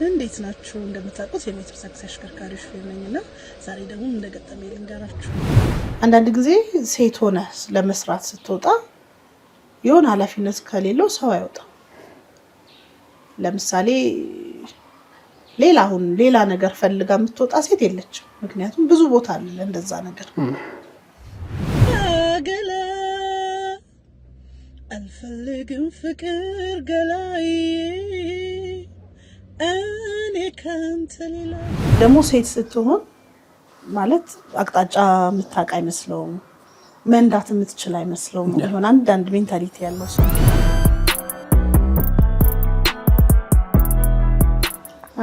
እንዴት ናችሁ? እንደምታውቁት የሜትር ታክሲ አሽከርካሪዎች ነኝና ዛሬ ደግሞ እንደገጠመኝ ልንገራችሁ። አንዳንድ ጊዜ ሴት ሆነ ለመስራት ስትወጣ የሆነ ኃላፊነት ከሌለው ሰው አይወጣም። ለምሳሌ ሌላ ነገር ፈልጋ የምትወጣ ሴት የለችም። ምክንያቱም ብዙ ቦታ አለ እንደዛ ነገር። ገላ አልፈልግም ፍቅር ገላይ እኔ ካንተ ሌላ ደግሞ ሴት ስትሆን ማለት አቅጣጫ የምታውቅ አይመስለውም፣ መንዳት የምትችል አይመስለውም። ይሆን አንዳንድ ሜንታሊቲ ያለው ሰው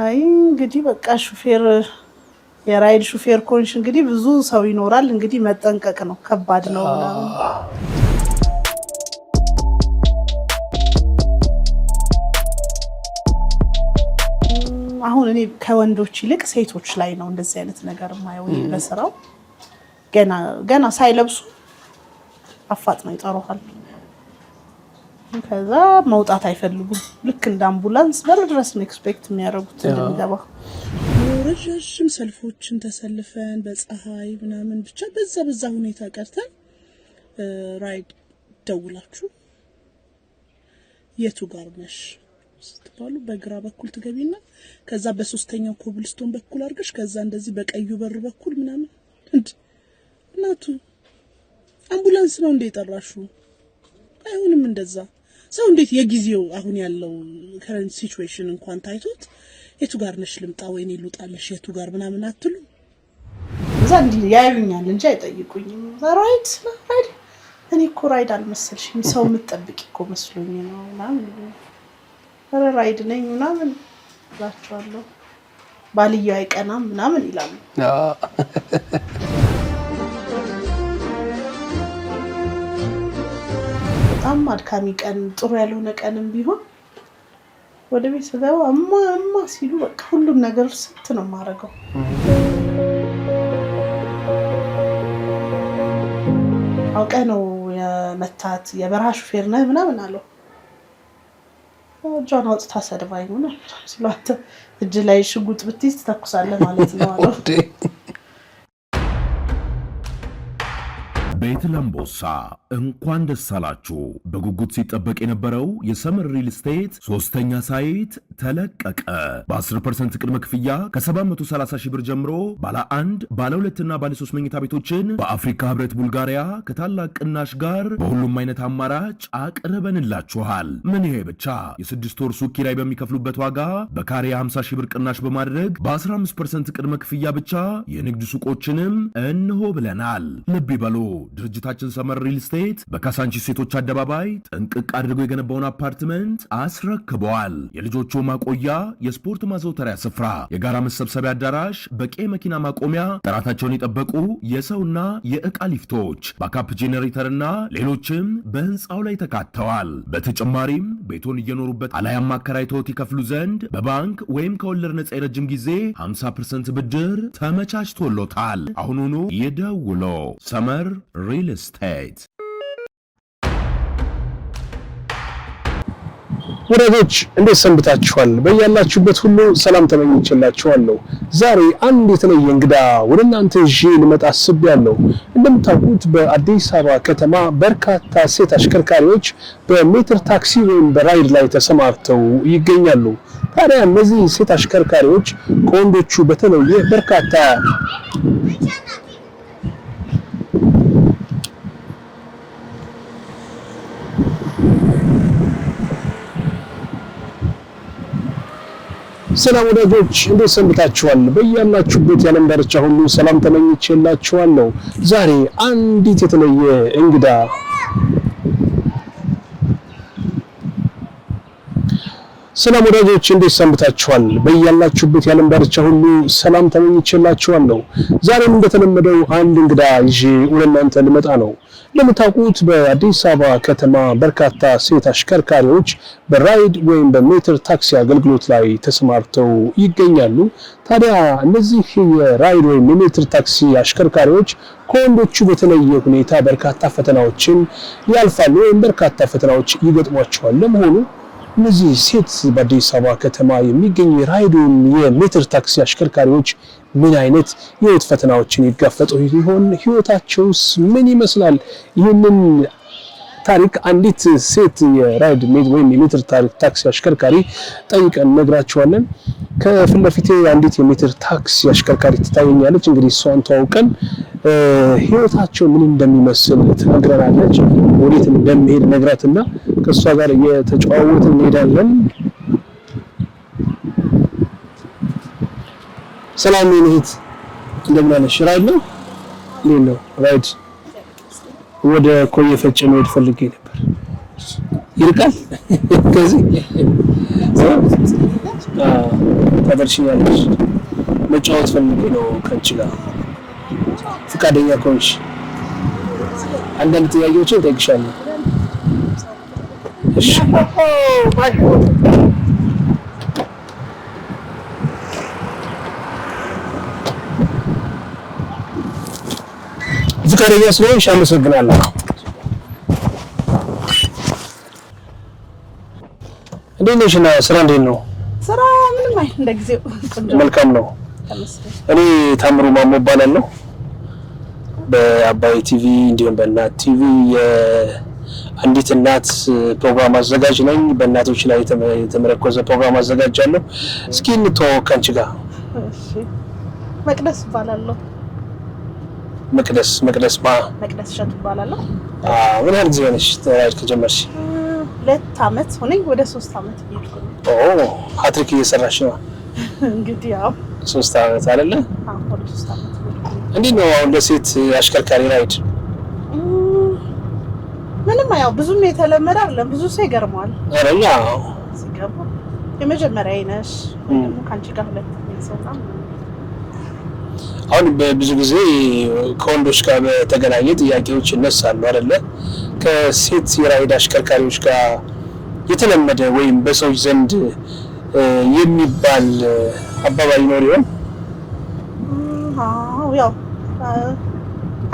አይ እንግዲህ በቃ ሹፌር የራይድ ሹፌር ኮንሽ እንግዲህ ብዙ ሰው ይኖራል፣ እንግዲህ መጠንቀቅ ነው፣ ከባድ ነው። አሁን እኔ ከወንዶች ይልቅ ሴቶች ላይ ነው እንደዚህ አይነት ነገር ማየው። በስራው ገና ሳይለብሱ አፋጥነው ይጠሩሃል። ከዛ መውጣት አይፈልጉም። ልክ እንደ አምቡላንስ በር ድረስ ነው ኤክስፔክት የሚያደርጉት እንደሚገባ። ረጃጅም ሰልፎችን ተሰልፈን በፀሐይ ምናምን ብቻ በዛ ሁኔታ ቀርተን ራይድ ደውላችሁ የቱ ጋር ነሽ ስትባሉ በግራ በኩል ትገቢና ከዛ በሶስተኛው ኮብልስቶን በኩል አድርገሽ ከዛ እንደዚህ በቀዩ በር በኩል ምናምን እናቱ አምቡላንስ ነው እንደ ጠራሹ አይሆንም እንደዛ። ሰው እንዴት የጊዜው አሁን ያለው ከረንት ሲቹዌሽን እንኳን ታይቶት የቱ ጋር ነሽ ልምጣ ወይኔ ልውጣልሽ የቱ ጋር ምናምን አትሉ። እዛ እንዴ ያዩኛል እንጂ አይጠይቁኝም። ራይድ እኔ እኮ ራይድ አልመሰልሽኝ ሰው የምትጠብቂ እኮ መስሎኝ ነው ምናምን ራይድ ነኝ ምናምን እላቸዋለሁ። ባልየው አይቀናም ምናምን ይላሉ። በጣም አድካሚ ቀን ጥሩ ያልሆነ ቀንም ቢሆን ወደ ቤት ስገባ እማ ሲሉ በቃ ሁሉም ነገር ስት ነው የማደርገው። አውቀ ነው የመታት የበረሃ ሹፌር ነህ ምናምን አለው። ጆን አውጥታ ሰድባኝ ነው ሲሏት እጅ ላይ ሽጉጥ ብትይዝ ተኩሳለህ ማለት ነው አለው። ቤት ለምቦሳ እንኳን ደስ አላችሁ። በጉጉት ሲጠበቅ የነበረው የሰመር ሪል ስቴት ሶስተኛ ሳይት ተለቀቀ። በ10% ቅድመ ክፍያ ከ730 ሺህ ብር ጀምሮ ባለ 1 ባለ 2 እና ባለ 3 መኝታ ቤቶችን በአፍሪካ ህብረት ቡልጋሪያ ከታላቅ ቅናሽ ጋር በሁሉም አይነት አማራጭ አቅርበንላችኋል። ምን ይሄ ብቻ የ6 ወር ሱቅ ኪራይ በሚከፍሉበት ዋጋ በካሬ 50 ሺህ ብር ቅናሽ በማድረግ በ15% ቅድመ ክፍያ ብቻ የንግድ ሱቆችንም እንሆ ብለናል። ልብ ይበሉ፣ ድርጅታችን ሰመር ሪል ስቴት በካሳንቺስ ሴቶች አደባባይ ጥንቅቅ አድርጎ የገነባውን አፓርትመንት አስረክበዋል። የልጆቹ ማቆያ፣ የስፖርት ማዘውተሪያ ስፍራ፣ የጋራ መሰብሰቢያ አዳራሽ፣ በቂ መኪና ማቆሚያ፣ ጥራታቸውን የጠበቁ የሰውና የዕቃ ሊፍቶች፣ ባካፕ ጄኔሬተርና ሌሎችም በህንፃው ላይ ተካተዋል። በተጨማሪም ቤቶን እየኖሩበት አላያም አከራይተውት ይከፍሉ ዘንድ በባንክ ወይም ከወለድ ነፃ የረጅም ጊዜ 50% ብድር ተመቻችቶሎታል። አሁኑኑ ይደውሎ። ሰመር ሪል ስቴት። ወዳጆች እንዴት ሰንብታችኋል? በያላችሁበት ሁሉ ሰላም ተመኝቼላችኋለሁ። ዛሬ አንድ የተለየ እንግዳ ወደ እናንተ ይዤ ልመጣ አስቤያለሁ። እንደምታውቁት በአዲስ አበባ ከተማ በርካታ ሴት አሽከርካሪዎች በሜትር ታክሲ ወይም በራይድ ላይ ተሰማርተው ይገኛሉ። ታዲያ እነዚህ ሴት አሽከርካሪዎች ከወንዶቹ በተለየ በርካታ ሰላም ወዳጆች እንዴት ሰንብታችኋል? በያላችሁበት የዓለም ዳርቻ ሁሉ ሰላም ተመኝቼላችኋለሁ። ዛሬ አንዲት የተለየ እንግዳ ሰላም ወዳጆች እንዴት ሰንብታችኋል? በያላችሁበት የዓለም ዳርቻ ሁሉ ሰላም ተመኝቼላችኋለሁ። ዛሬም እንደተለመደው አንድ እንግዳ ይዤ ወደ እናንተ ልመጣ ነው። እንደምታውቁት በአዲስ አበባ ከተማ በርካታ ሴት አሽከርካሪዎች በራይድ ወይም በሜትር ታክሲ አገልግሎት ላይ ተሰማርተው ይገኛሉ። ታዲያ እነዚህ የራይድ ወይም የሜትር ታክሲ አሽከርካሪዎች ከወንዶቹ በተለየ ሁኔታ በርካታ ፈተናዎችን ያልፋሉ ወይም በርካታ ፈተናዎች ይገጥሟቸዋል። ለመሆኑ እነዚህ ሴት በአዲስ አበባ ከተማ የሚገኙ የራይዱን የሜትር ታክሲ አሽከርካሪዎች ምን አይነት የህይወት ፈተናዎችን ይጋፈጡ ይሆን? ህይወታቸውስ ምን ይመስላል? ይህንን ታሪክ አንዲት ሴት የራይድ ወይም የሜትር ታክሲ አሽከርካሪ ጠይቀን ነግራችኋለን። ከፊት ለፊቴ አንዲት የሜትር ታክሲ አሽከርካሪ ትታየኛለች። እንግዲህ እሷን ተዋውቀን ህይወታቸው ምን እንደሚመስል ትነግረናለች። ወዴት እንደሚሄድ ነግራትና ከእሷ ጋር እየተጨዋወትን እንሄዳለን። ሰላም ነህ? እንደምን አለሽ? ራይድ ነው? እንዴት ነው ራይድ? ወደ ኮዬ ፈጬ መሄድ ፈልጌ ነበር። ይርቃል ከዚህ? ታደርሽኛለሽ? መጫወት ፈልጌ ነው ከአንቺ ጋር። ፈቃደኛ ከሆንሽ አንዳንድ ጥያቄዎችን እጠይቅሻለሁ። እሺ። ፈቃደኛ ስለሆንሽ አመሰግናለሁ። እንዴት ነሽ? እና ስራ እንዴት ነው? ስራ ምንም አይደል፣ እንደ ጊዜው መልካም ነው። እኔ ታምሩ ማሞ እባላለሁ። በአባይ ቲቪ እንዲሁም በእናት ቲቪ የአንዲት እናት ፕሮግራም አዘጋጅ ነኝ። በእናቶች ላይ የተመረኮዘ ፕሮግራም አዘጋጃለሁ። እስኪ እንተዋወቅ ከአንቺ ጋር። እሺ። መቅደስ እባላለሁ። መቅደስ እሸቱ እባላለሁ። ምን ያህል ጊዜ ሆነሽ ራይድ ከጀመርሽ? 2 አመት ሆነኝ። ወደ 3 አመት እየሄድኩ ነው። ሀትሪክ እየሰራሽ ነው እንግዲህ። ያው 3 አመት አይደለ? ወደ 3 አመት። እንዴት ነው አሁን ለሴት አሽከርካሪ ራይድ? ምንም ያው ብዙም የተለመደ አይደለም። ብዙ ሰው ይገርመዋል። አረኛ ሲገባ የመጀመሪያ አይነሽ ደግሞ ካንቺ ጋር 2 ሰው ነው። አሁን በብዙ ጊዜ ከወንዶች ጋር በተገናኘ ጥያቄዎች ይነሳሉ አይደለ? ከሴት የራይድ አሽከርካሪዎች ጋር የተለመደ ወይም በሰዎች ዘንድ የሚባል አባባል ይኖር ይሆን? ያው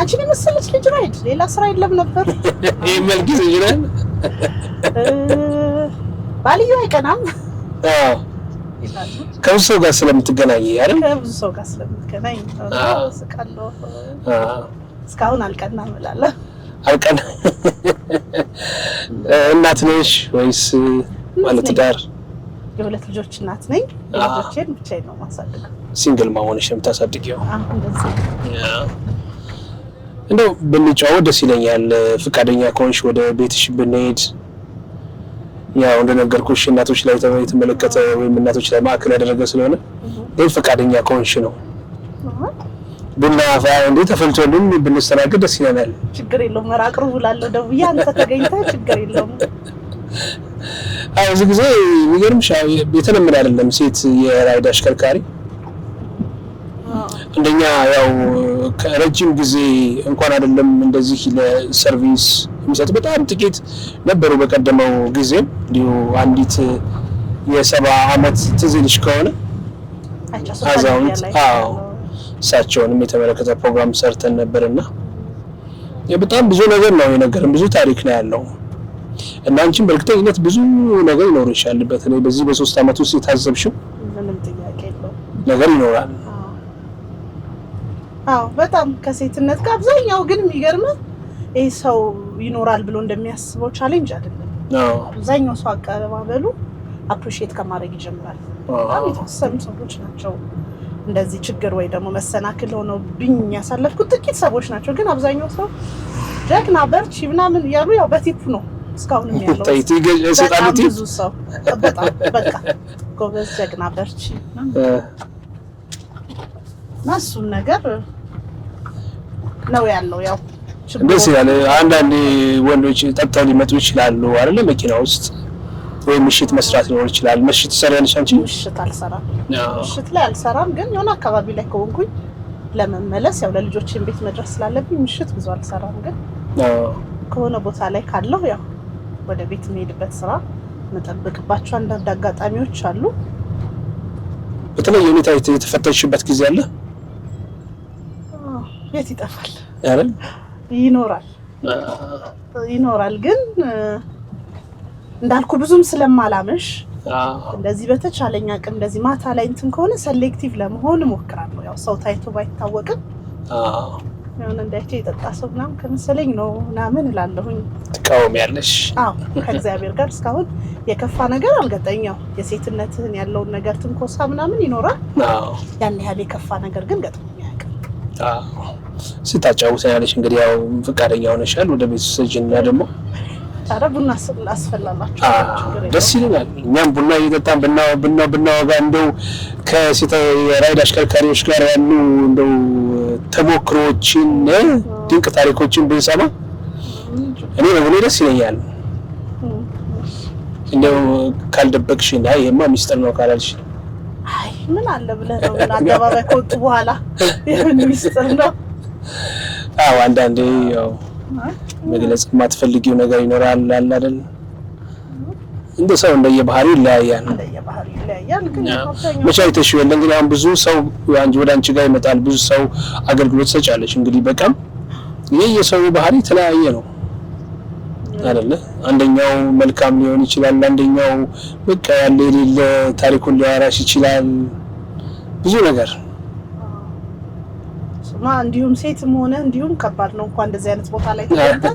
አንቺን የመሰለች ልጅ ራይድ ሌላ ስራ የለም ነበር። ይሄ መልክ ይዘኛል። ባልዩ አይቀናም። ከብዙ ሰው ጋር ስለምትገናኝ አይደል? ከብዙ ሰው ጋር ስለምትገናኝ ስቃለሁ። እስካሁን አልቀናም እላለሁ። አልቀና። እናት ነሽ ወይስ ማለት ዳር? የ2 ልጆች እናት ነኝ። ልጆቼን ብቻዬን ነው የማሳድገው። ሲንግል ማሆንሽ የምታሳድጊው? እንደዚህ። እንደው ብንጫወት ደስ ይለኛል። ፈቃደኛ ከሆንሽ ወደ ቤትሽ ብንሄድ። ያው እንደነገርኩሽ እናቶች ላይ የተመለከተ ወይም እናቶች ላይ ማዕከል ያደረገ ስለሆነ ይሄ ፈቃደኛ ከሆንሽ ነው። ቡና እንዴ ተፈልቶልን ብንስተናገድ ደስ ይለናል። ችግር የለውም። መራቅሩ ብላለሁ ደውዬ አንተ ተገኝተህ ችግር የለውም። ብዙ ጊዜ የሚገርምሽ የተለመደ አይደለም ሴት የራይድ አሽከርካሪ። እንደኛ ያው ከረጅም ጊዜ እንኳን አይደለም እንደዚህ ለሰርቪስ የሚሰጥ በጣም ጥቂት ነበሩ። በቀደመው ጊዜም እንዲሁ አንዲት የ70 አመት ትዝ ይልሽ ከሆነ አዛውንት እሳቸውንም የተመለከተ ፕሮግራም ሰርተን ነበርና በጣም ብዙ ነገር ነው የነገርን፣ ብዙ ታሪክ ነው ያለው እና አንቺም በእርግጠኝነት ብዙ ነገር ይኖርሻል። በተለይ በዚህ በ3 አመት ውስጥ የታዘብሽው ምንም ጥያቄ የለውም ነገር ይኖራል። በጣም ከሴትነት ጋር አብዛኛው ግን የሚገርምህ ይሄ ሰው ይኖራል ብሎ እንደሚያስበው ቻሌንጅ አይደለም። አብዛኛው ሰው አቀባበሉ አፕሪሺየት ከማድረግ ይጀምራል። በጣም የተወሰኑ ሰዎች ናቸው እንደዚህ ችግር ወይ ደግሞ መሰናክል ሆነው ብኝ ያሳለፍኩት ጥቂት ሰዎች ናቸው። ግን አብዛኛው ሰው ጀግና በርቺ ምናምን እያሉ ያው በቲፕ ነው እስካሁን ያለው። በጣም ብዙ ሰው በጣም በቃ ጎበዝ ጀግና በርቺ ማሱን ነገር ነው ያለው። ያው ደስ ይላል። አንዳንድ ወንዶች ጠጥተው ሊመጡ ይችላሉ አይደለ? መኪና ውስጥ ወይ ምሽት መስራት ሊኖር ይችላል። ምሽት ትሰሪያለሽ አንቺ? ምሽት አልሰራም። ምሽት ላይ አልሰራም። ግን የሆነ አካባቢ ላይ ከሆንኩኝ ለመመለስ ያው ለልጆችን ቤት መድረስ ስላለብኝ ምሽት ብዙ አልሰራም። ግን ከሆነ ቦታ ላይ ካለው ያው ወደ ቤት የምሄድበት ስራ መጠበቅባቸው አንዳንድ አጋጣሚዎች አሉ። በተለይ ሁኔታ የተፈተሽበት ጊዜ አለ? የት ይጠፋል አይደል? ይኖራል። ግን እንዳልኩ ብዙም ስለማላመሽ እንደዚህ በተቻለኝ አቅም እንደዚህ ማታ ላይ እንትን ከሆነ ሴሌክቲቭ ለመሆን እሞክራለሁ። ያው ሰው ታይቶ ባይታወቅም ያውን እንዳይቼ የጠጣ ሰው ምናምን ከመሰለኝ ነው ምናምን እላለሁኝ። ትቃወሚያለሽ? ከእግዚአብሔር ጋር እስካሁን የከፋ ነገር አልገጠኛው። የሴትነትህን ያለውን ነገር ትንኮሳ ምናምን ይኖራል። ያን ያህል የከፋ ነገር ግን ገጥሞኝ አያውቅም። ስታጫውተኛለሽ እንግዲህ ያው ፈቃደኛ ሆነሻል ወደ ቤት ስትሄጂና ደግሞ ታዲያ ቡና አስፈላላችሁ? ደስ ይላል። እኛም ቡና እየጠጣን ብናወጋ እንደው ከሴት የራይድ አሽከርካሪዎች ጋር ያሉ እንደው ተሞክሮዎችን ድንቅ ታሪኮችን ብንሰማ እኔ በእኔ ደስ ይለኛል። እንደው ካልደበቅሽና ይሄማ ሚስጥር ነው ካላልሽ አይ ምን አለ ብለህ ነው አደባባይ ከወጡ በኋላ ይሄን ሚስጥር ነው። አንዳንዴ ያው መግለጽ የማትፈልጊው ነገር ይኖራል አይደል? እንደ ሰው እንደየባህሪው ይለያያል። ግን መቻይተሽ ይወል እንግዲህ አሁን ብዙ ሰው ወደ አንቺ ጋር ይመጣል። ብዙ ሰው አገልግሎት ሰጫለሽ። እንግዲህ በቀን የሰው ባህሪ ተለያየ ነው አይደለ? አንደኛው መልካም ሊሆን ይችላል፣ አንደኛው በቃ ያለ የሌለ ታሪኩን ሊያወራሽ ይችላል። ብዙ ነገር እንዲሁም ሴትም ሆነ እንዲሁም ከባድ ነው። እንኳን እንደዚህ አይነት ቦታ ላይ ተገኝተህ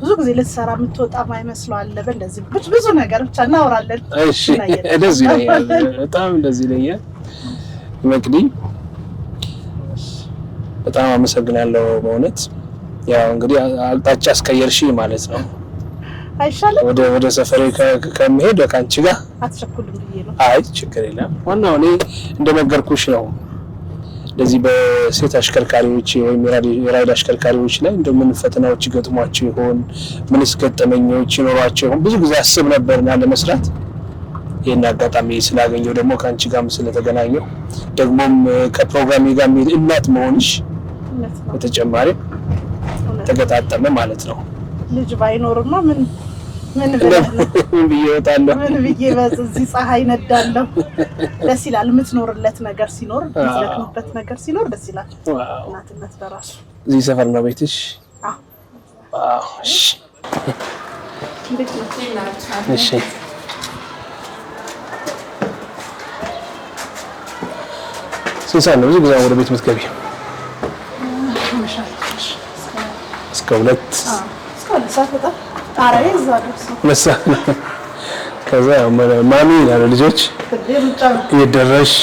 ብዙ ጊዜ ልትሰራ የምትወጣ ማይመስለው አለ። በእንደዚህ ብዙ ነገር ብቻ እናወራለን። እሺ እንደዚህ ይለኛል፣ በጣም እንደዚህ ይለኛል። መቅዲ በጣም አመሰግናለሁ በእውነት። ያው እንግዲህ አቅጣጫ አስቀየርሽ ማለት ነው። አይሻልም? ወደ ሰፈሬ ከመሄድ ከአንቺ ጋር አትቸኩልም ብዬ ነው። አይ ችግር የለም። ዋናው እኔ እንደነገርኩሽ ነው። ለዚህ በሴት አሽከርካሪዎች ወይም የራይድ አሽከርካሪዎች ላይ እንደምን ፈተናዎች ገጥሟቸው ይሆን፣ ምንስ ገጠመኞች ይኖራቸው ይሆን ብዙ ጊዜ አስብ ነበርና ለመስራት ይሄን አጋጣሚ ስላገኘው ደግሞ ካንቺ ጋርም ስለተገናኘው ደግሞም ከፕሮግራሜ ጋር እናት መሆንሽ በተጨማሪ ተገጣጠመ ማለት ነው። ልጅ ባይኖርማ ምን ብዬ እወጣለሁ? ምን ብዬ በዚህ ፀሐይ ነዳለሁ? ደስ ይላል። የምትኖርለት ነገር ሲኖር፣ የምትለቅምበት ነገር ሲኖር ደስ ይላል። እናትነት በራሱ እዚህ ሰፈር ነው ቤትሽ? እሺ ስንት ሰዓት ነው ብዙ ጊዜ ወደ ቤት የምትገቢ? እስከ 2 ሰዓት በጣም ጣራዬ እዛ ደርሶ ከዛ ማሚ ያለ ልጆች እየደረሽ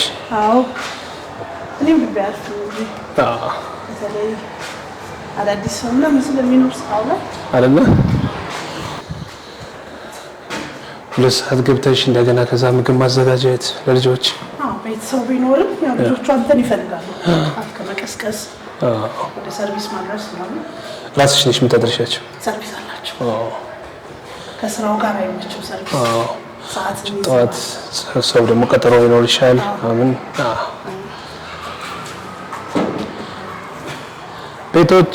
እኔም ግቢ አልፍ በተለይ አዳዲስ ሰው ምናምን ስለሚኖር ሰው ላይ አይደለ 2 ሰዓት ገብተሽ እንደገና ከዛ ምግብ ማዘጋጀት ለልጆች ቤተሰብ ቢኖርም ያው ልጆቹ አንተን ይፈልጋሉ። ከመቀስቀስ ወደ ሰርቪስ ማድረስ ምናምን ራስሽ ነሽ የምታደርሻቸው? ሰርቪስ አላቸው። ከስራው ጋር አይመችም ሰርቪስ። ሰዓት ጠዋት ሰው ደግሞ ቀጠሮ ይኖርሻል። አምን ቤቶች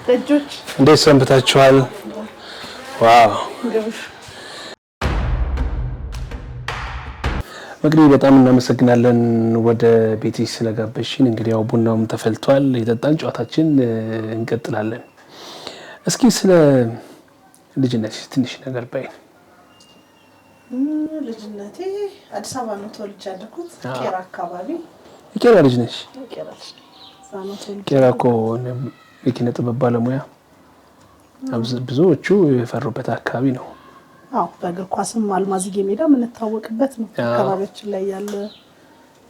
ደጆች እንዴት ሰንብታችኋል? ዋው መቅዲ በጣም እናመሰግናለን ወደ ቤቴ ስለጋበዝሽን። እንግዲህ ያው ቡናውም ተፈልቷል፣ የጠጣን ጨዋታችን እንቀጥላለን። እስኪ ስለ ልጅነትሽ ትንሽ ነገር በይ። ልጅነቴ አዲስ አበባ ነው ተወልጄ ያደግኩት፣ ቄራ አካባቢ። የቄራ ልጅ ነሽ? ቄራ እኮ የኪነ ጥበብ ባለሙያ ብዙዎቹ የፈሩበት አካባቢ ነው። በእግር ኳስም አልማዝጌ ሜዳ የምንታወቅበት ነው። አካባቢያችን ላይ ያለ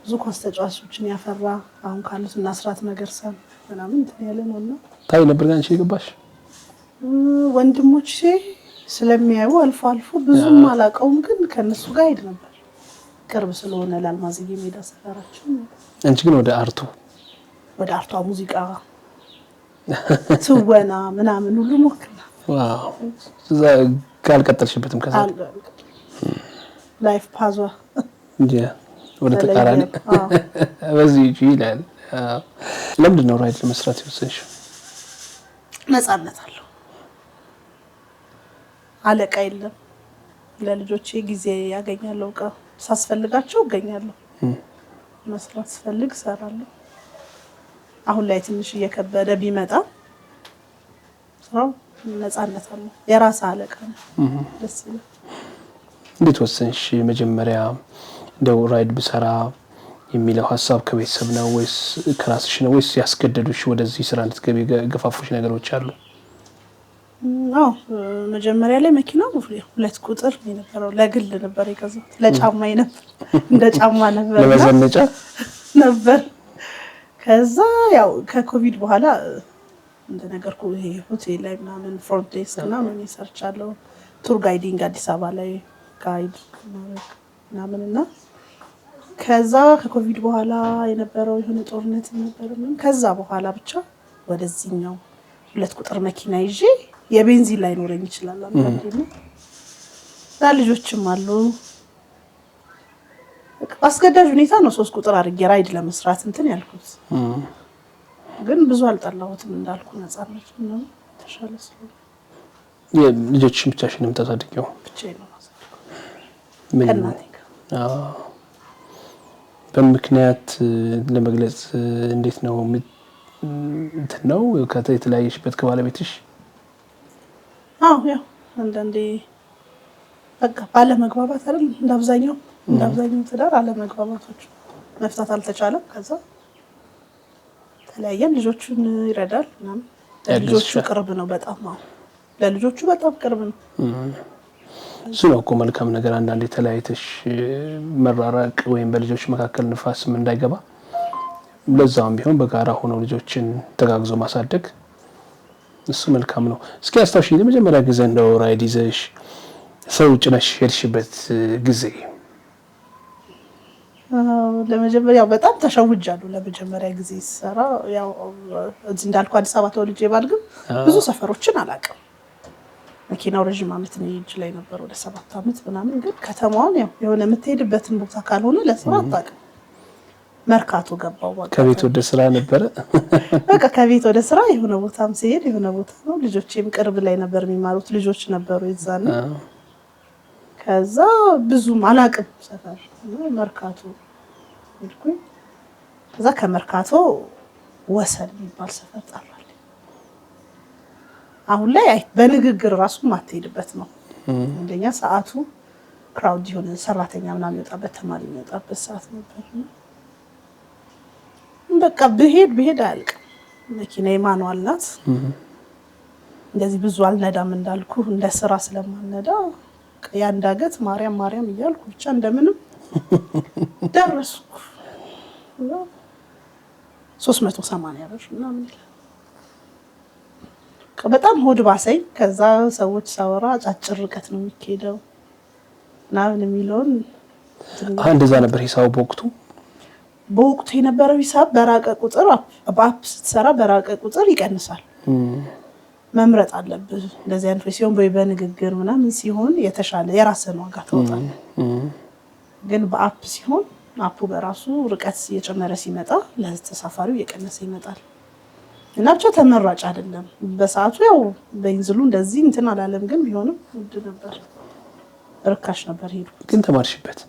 ብዙ ኳስ ተጫዋቾችን ያፈራ አሁን ካሉት እና አስራት ነገርሳ ምናምን እንትን ያለ ነውና ታይ ነበር ጋር አንቺ የገባሽ? ወንድሞቼ ስለሚያዩ አልፎ አልፎ ብዙም አላውቀውም፣ ግን ከነሱ ጋር ሄድ ነበር ቅርብ ስለሆነ ለአልማዝጌ ሜዳ ሰፈራችን። አንቺ ግን ወደ አርቱ ሙዚቃ ትወና ምናምን ሁሉ ሞክራ። ዋው እዛ ካልቀጠልሽበትም ከዛ ላይፍ ፓዟ እንዴ ወደ ተቃራኒ በዚህ ይላል። ለምንድን ነው ራይድ ለመስራት የወሰንሽው? ነፃነት አለው፣ አለቃ የለም። ለልጆቼ ጊዜ ያገኛለሁ፣ ሳስፈልጋቸው እገኛለሁ፣ መስራት ስፈልግ እሰራለሁ። አሁን ላይ ትንሽ እየከበደ ቢመጣ ስራው ነፃነት አለ የራስ አለቃ ነው ደስ ይላል እንዴት ወሰንሽ መጀመሪያ እንደው ራይድ ብሰራ የሚለው ሐሳብ ከቤተሰብ ነው ወይስ ከራስሽ ነው ወይስ ያስገደዱሽ ወደዚህ ስራ እንድትገቢ ገፋፉሽ ነገሮች አሉ? አዎ መጀመሪያ ላይ መኪናው 2 ቁጥር የነበረው ለግል ነበር የገዛው ለጫማዬ ነበር እንደ ጫማ ነበር ለመዘነጫ ነበር ከዛ ያው ከኮቪድ በኋላ እንደነገርኩ ይሄ ሆቴል ላይ ምናምን ፍሮንት ዴስክ ምናምን ሰርቻለሁ ቱር ጋይዲንግ አዲስ አበባ ላይ ጋይድ ምናምንና ከዛ ከኮቪድ በኋላ የነበረው የሆነ ጦርነት ነበርም ከዛ በኋላ ብቻ ወደዚህኛው 2 ቁጥር መኪና ይዤ የቤንዚን ላይ ኖረኝ ይችላል አንዳንዴ ነው ልጆችም አሉ አስገዳጅ ሁኔታ ነው 3 ቁጥር አድርጌ ራይድ ለመስራት እንትን ያልኩት ግን ብዙ አልጠላሁትም እንዳልኩ ነፃነት ነው ተሻለ ስለሆነ የልጆችሽን ብቻሽን የምታሳድጊው ብቻዬን ነው ማሳደገው ምን በምክንያት ለመግለጽ እንዴት ነው እንትን ነው ከተለያየሽበት ከባለቤትሽ ያው አንዳንዴ በቃ ባለመግባባት አይደል እንዳብዛኛው ትዳር አለመግባባቶች መፍታት አልተቻለም ከዛ ተለያየን ልጆቹን ይረዳል ምናምን ለልጆቹ ቅርብ ነው በጣም ለልጆቹ በጣም ቅርብ ነው እሱ ነው እኮ መልካም ነገር አንዳንዴ ተለያይተሽ መራራቅ ወይም በልጆች መካከል ንፋስም እንዳይገባ ለዛውም ቢሆን በጋራ ሆነው ልጆችን ተጋግዞ ማሳደግ እሱ መልካም ነው እስኪ አስታውሺ ለመጀመሪያ ጊዜ እንደው ራይድ ይዘሽ ሰው ጭነሽ ሄድሽበት ጊዜ ለመጀመሪያ በጣም ተሸውጃለሁ ለመጀመሪያ ጊዜ ሰራ ያው እንዳልኩ አዲስ አበባ ተወልጄ ባልግም ብዙ ሰፈሮችን አላውቅም መኪናው ረጅም አመት ነው እጅ ላይ ነበር ወደ 7 አመት ምናምን ግን ከተማውን ያው የሆነ የምትሄድበትን ቦታ ካልሆነ ለስራ አጣቀም መርካቶ ገባው ከቤት ወደ ስራ ነበር በቃ ከቤት ወደ ስራ የሆነ ቦታም ሲሄድ የሆነ ቦታ ነው ልጆቼም ቅርብ ላይ ነበር የሚማሩት ልጆች ነበሩ ይዛና ከዛ ብዙም አላውቅም ሰፈር መርካቶ ሄድኩኝ ከዛ ከመርካቶ ወሰን የሚባል ሰፈር ጠራልኝ አሁን ላይ በንግግር ራሱ ማትሄድበት ነው እንደኛ ሰዓቱ ክራውድ የሆነ ሰራተኛ ምናምን ይወጣበት ተማሪ ይወጣበት ሰዓት ነበር በቃ ብሄድ አያልቅም መኪናዬ ማኑዋል ናት እንደዚህ ብዙ አልነዳም እንዳልኩ እንደ ስራ ስለማልነዳ ያንዳገት ማርያም እያልኩ ብቻ እንደምንም ደረስኩ 380 ብር ምናምን በጣም ሆድ ባሰኝ ከዛ ሰዎች ሳወራ አጫጭር ርቀት ነው የሚሄደው ምናምን የሚለውን እንደዛ ነበር ሂሳቡ በወቅቱ የነበረው ሂሳብ በራቀ ቁጥር በአፕ ስትሰራ በራቀ ቁጥር ይቀንሳል መምረጥ አለብህ እንደዚህ አይነት ሲሆን በንግግር ምናምን ሲሆን የተሻለ የራስን ዋጋ ታወጣለህ ግን በአፕ ሲሆን አፑ በራሱ ርቀት እየጨመረ ሲመጣ ለተሳፋሪው እየቀነሰ ይመጣል እና ብቻ ተመራጭ አይደለም በሰዓቱ ያው በእንዝሉ እንደዚህ እንትን አላለም ግን ቢሆንም ውድ ነበር ርካሽ ነበር ሄዱ ግን ተማርሽበት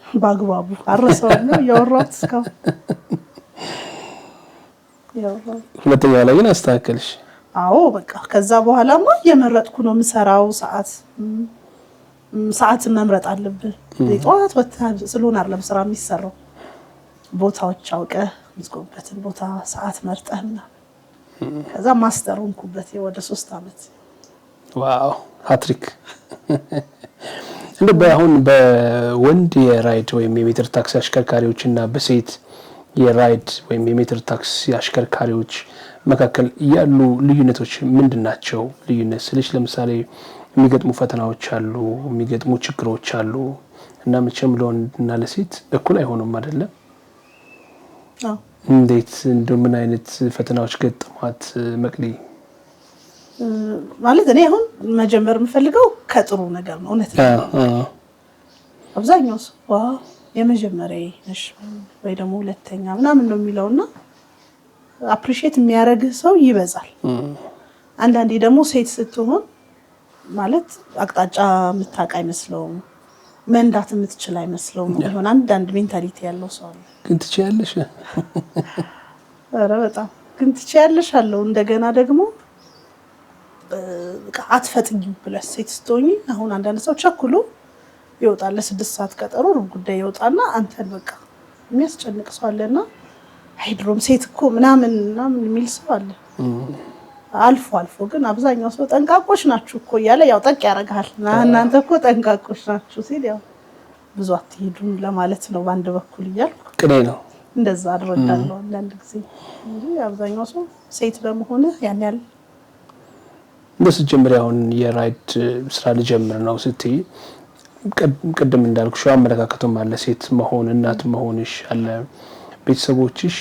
ባግባቡ አረሳውና ያወራሁት እስካሁን ሁለተኛው ላይ ግን አስተካከልሽ አዎ በቃ ከዛ በኋላማ የመረጥኩ ነው የምሰራው ሰዓትን መምረጥ አለብህ የጧት ወጣት ስለሆነ አይደለም ስራ የሚሰራው ቦታዎች አውቀህ የምትቆምበትን ቦታ ሰዓት መርጠህና ከዛ ማስተር ሆንኩበት ወደ 3 አመት ዋው ሃትሪክ እንደ በአሁን በወንድ የራይድ ወይም የሜትር ታክሲ አሽከርካሪዎችና በሴት የራይድ ወይም የሜትር ታክሲ አሽከርካሪዎች መካከል ያሉ ልዩነቶች ምንድናቸው ልዩነት ስለሽ ለምሳሌ የሚገጥሙ ፈተናዎች አሉ የሚገጥሙ ችግሮች አሉ እና መቼም ለወንድና ለሴት እኩል አይሆኑም አይደለ እንዴት እንደምን አይነት ፈተናዎች ገጥሟት መቅዲ ማለት እኔ አሁን መጀመር የምፈልገው ከጥሩ ነገር ነው እውነት ነው አብዛኛው ሰው የመጀመሪያ ነሽ ወይ ደግሞ ሁለተኛ ምናምን ነው የሚለውና አፕሪሺየት የሚያደርግ ሰው ይበዛል አንዳንዴ ደግሞ ሴት ስትሆን ማለት አቅጣጫ የምታውቅ አይመስለውም መንዳት የምትችል አይመስለውም ይሆን አንዳንድ ሜንታሊቲ ያለው ሰው አለ ግን ትችያለሽ ኧረ በጣም ግን ትችያለሽ አለው እንደገና ደግሞ አትፈጥኝም ብለሽ ሴት ስትሆኚ አሁን አንዳንድ ሰው ቸኩሎ ይወጣል ለ6 ሰዓት ቀጠሮ ሩብ ጉዳይ ይወጣና አንተን በቃ የሚያስጨንቅ ሰው አለና አይድሮም ሴት እኮ ምናምን የሚል ሰው አለ። አልፎ ግን አብዛኛው ሰው ጠንቃቆች ናችሁ እኮ እያለ ያው ጠቅ ያደርጋል። እናንተ እኮ ጠንቃቆች ናችሁ ሲል ያው ብዙ አትሄዱም ለማለት ነው በአንድ በኩል እያልኩ ቅኔ ነው እንደዛ አድርጋለሁ አንዳንድ ጊዜ እንጂ አብዛኛው ሰው ሴት በመሆነ ያን ያህል ጀምሪ አሁን የራይድ ስራ ልጀምር ነው ስትይ ቅድም እንዳልኩሽ አመለካከቱም አለ ሴት መሆን እናት መሆንሽ አለ ቤተሰቦችሽ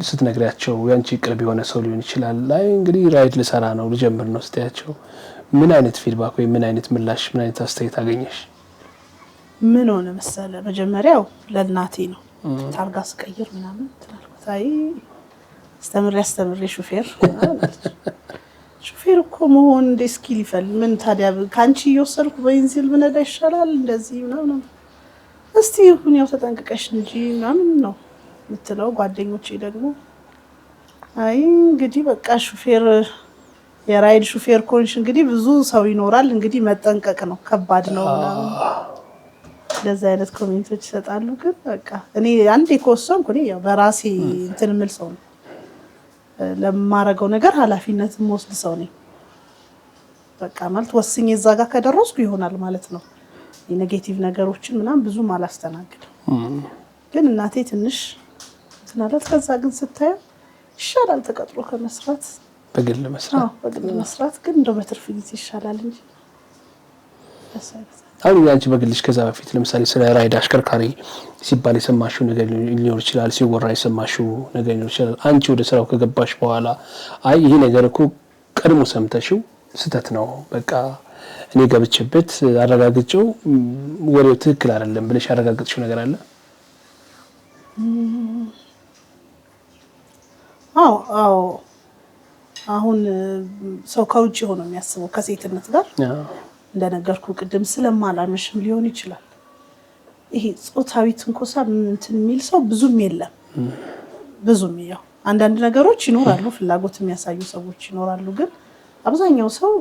ስትነግሪያቸው ያንቺ ቅርብ የሆነ ሰው ሊሆን ይችላል ላይ እንግዲህ ራይድ ልሰራ ነው ልጀምር ነው ስትያቸው ምን አይነት ፊድባክ ወይ ምን አይነት ምላሽ ምን አይነት አስተያየት አገኘሽ? ምን ሆነ መሰለ መጀመሪያው ለእናቴ ነው ታርጋ ስቀይር ምናምን ትላልኩት አይ አስተምሬ ሹፌር እኮ መሆን ስኪል ይፈልግ ምን ታዲያ ካንቺ እየወሰድኩ በኢንዚል ብነዳ ይሻላል እንደዚህ ምናምን እስቲ ይሁን ያው ተጠንቅቀሽ እንጂ ምናምን ነው ምትለው። ጓደኞቼ ደግሞ አይ እንግዲህ በቃ ሹፌር የራይድ ሹፌር ኮንሽ እንግዲህ ብዙ ሰው ይኖራል እንግዲህ መጠንቀቅ ነው ከባድ ነው ምናምን ለዛ አይነት ኮሜንቶች ይሰጣሉ። ግን በቃ እኔ አንዴ ከወሰንኩ እኔ ያው በራሴ እንትን ምል ሰው ነው ለማረገው ነገር ኃላፊነትን ወስድ ሰው ነኝ። በቃ ማለት ወስኜ እዛ ጋር ከደረስኩ ይሆናል ማለት ነው። የኔጌቲቭ ነገሮችን ምናምን ብዙም አላስተናግድም። ግን እናቴ ትንሽ እንትናለት ከዛ ግን ስታየው ይሻላል ተቀጥሮ ከመስራት በግል መስራት ግን እንደው በትርፍ ጊዜ ይሻላል እንጂ አሁን ያንቺ በግልሽ ከዛ በፊት ለምሳሌ ስለ ራይድ አሽከርካሪ ሲባል የሰማሽው ነገር ሊኖር ይችላል ሲወራ የሰማሽው ነገር ሊኖር ይችላል። አንቺ ወደ ስራው ከገባሽ በኋላ አይ ይሄ ነገር እኮ ቀድሞ ሰምተሽው ስተት ነው በቃ እኔ ገብቼበት አረጋግጬው ወሬው ትክክል አይደለም ብለሽ ያረጋግጥሽው ነገር አለ? አዎ አሁን ሰው ከውጭ ሆኖ የሚያስበው ከሴትነት ጋር እንደነገርኩ ቅድም ስለማላመሽም ሊሆን ይችላል። ይሄ ጾታዊ ትንኮሳ እንትን የሚል ሰው ብዙም የለም። ብዙም ያው አንዳንድ ነገሮች ይኖራሉ ፍላጎት የሚያሳዩ ሰዎች ይኖራሉ። ግን አብዛኛው ሰው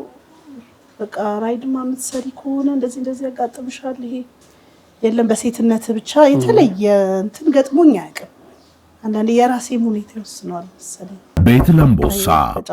በቃ ራይድ ማምት ሰሪ ከሆነ እንደዚህ ያጋጥምሻል ይሄ የለም በሴትነት ብቻ የተለየ እንትን ገጥሞኝ አያውቅም። አንዳንዴ የራሴም ሁኔታ ይወስነዋል መሰለኝ። ቤት ለምቦሳ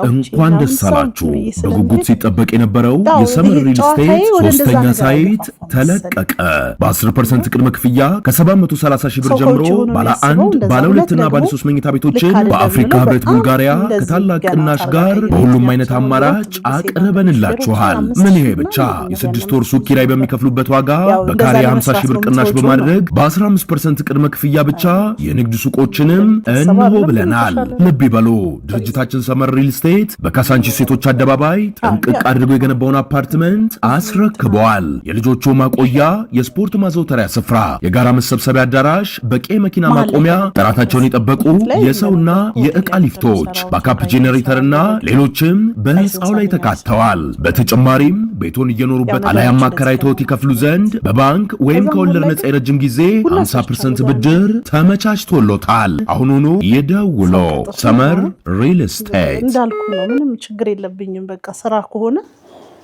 እንኳን ደስ አላችሁ። በጉጉት ሲጠበቅ የነበረው የሰመር ሪል ስቴት ሶስተኛ ሳይት ተለቀቀ። በ10% ቅድመ ክፍያ ከ730 ሺህ ብር ጀምሮ ባለ 1 ባለ 2 እና ባለ 3 መኝታ ቤቶችን በአፍሪካ ህብረት ቡልጋሪያ ከታላቅ ቅናሽ ጋር በሁሉም አይነት አማራጭ አቅርበንላችኋል። ምን ይሄ ብቻ የ6 ወር ሱቅ ኪራይ በሚከፍሉበት ዋጋ በካሬ 50 ሺህ ብር ቅናሽ በማድረግ በ15% ቅድመ ክፍያ ብቻ የንግድ ሱቆችንም እንሆ ብለናል። ልብ ይበሉ ድርጅታችን ሰመር ሪል ስቴት በካሳንቺስ ሴቶች አደባባይ ጥንቅቅ አድርጎ የገነባውን አፓርትመንት አስረክበዋል። የልጆቹ ማቆያ፣ የስፖርት ማዘውተሪያ ስፍራ፣ የጋራ መሰብሰቢያ አዳራሽ፣ በቂ መኪና ማቆሚያ፣ ጥራታቸውን የጠበቁ የሰውና የዕቃ ሊፍቶች፣ ባካፕ ጄኔሬተርና ሌሎችም በህንፃው ላይ ተካተዋል። በተጨማሪም ቤቱን እየኖሩበት አላያም አከራይተውት ይከፍሉ ዘንድ በባንክ ወይም ከወለድ ነፃ የረጅም ጊዜ 50% ብድር ተመቻችቶሎታል። አሁኑኑ ይደውሎ። ሰመር ሪል ስቴት እንዳልኩ ነው። ምንም ችግር የለብኝም። በቃ ስራ ከሆነ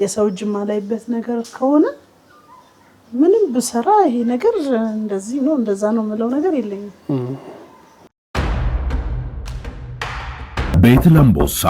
የሰው እጅ ማላይበት ነገር ከሆነ ምንም ብሰራ ይሄ ነገር እንደዚህ ነው እንደዛ ነው የምለው ነገር የለኝም። ቤት ለምቦሳ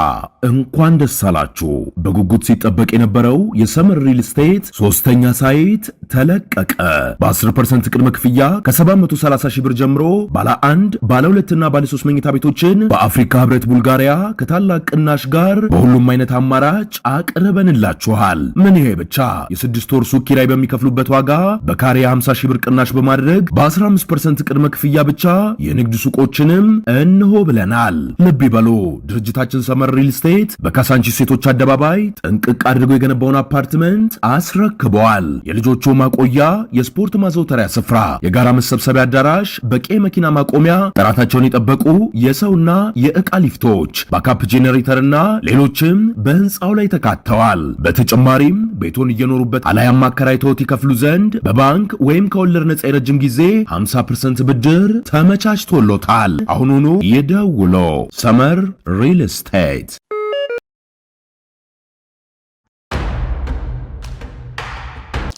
እንኳን ደስ አላችሁ። በጉጉት ሲጠበቅ የነበረው የሰመር ሪል ስቴት ሶስተኛ ሳይት ተለቀቀ። በ10% ቅድመ ክፍያ ከ730 ሺህ ብር ጀምሮ ባለ 1 ባለ 2 እና ባለ 3 መኝታ ቤቶችን በአፍሪካ ህብረት ቡልጋሪያ ከታላቅ ቅናሽ ጋር በሁሉም አይነት አማራጭ አቅርበንላችኋል። ምን ይሄ ብቻ የ6 ወር ሱቅ ኪራይ በሚከፍሉበት ዋጋ በካሬ 50 ሺህ ብር ቅናሽ በማድረግ በ15% ቅድመ ክፍያ ብቻ የንግድ ሱቆችንም እንሆ ብለናል። ልብ ይበሉ ድርጅታችን ሰመር ሪል ስቴት በካሳንቺስ ሴቶች አደባባይ ጥንቅቅ አድርጎ የገነባውን አፓርትመንት አስረክበዋል። የልጆቹ ማቆያ፣ የስፖርት ማዘውተሪያ ስፍራ፣ የጋራ መሰብሰቢያ አዳራሽ፣ በቂ መኪና ማቆሚያ፣ ጥራታቸውን የጠበቁ የሰውና የዕቃ ሊፍቶች፣ ባካፕ ጄኔሬተርና ሌሎችም በህንፃው ላይ ተካተዋል። በተጨማሪም ቤቱን እየኖሩበት አላያም አከራይተውት ይከፍሉ ዘንድ በባንክ ወይም ከወለድ ነፃ የረጅም ጊዜ 50% ብድር ተመቻችቶሎታል። አሁኑኑ ይደውሎ። ሰመር ሪል ስቴት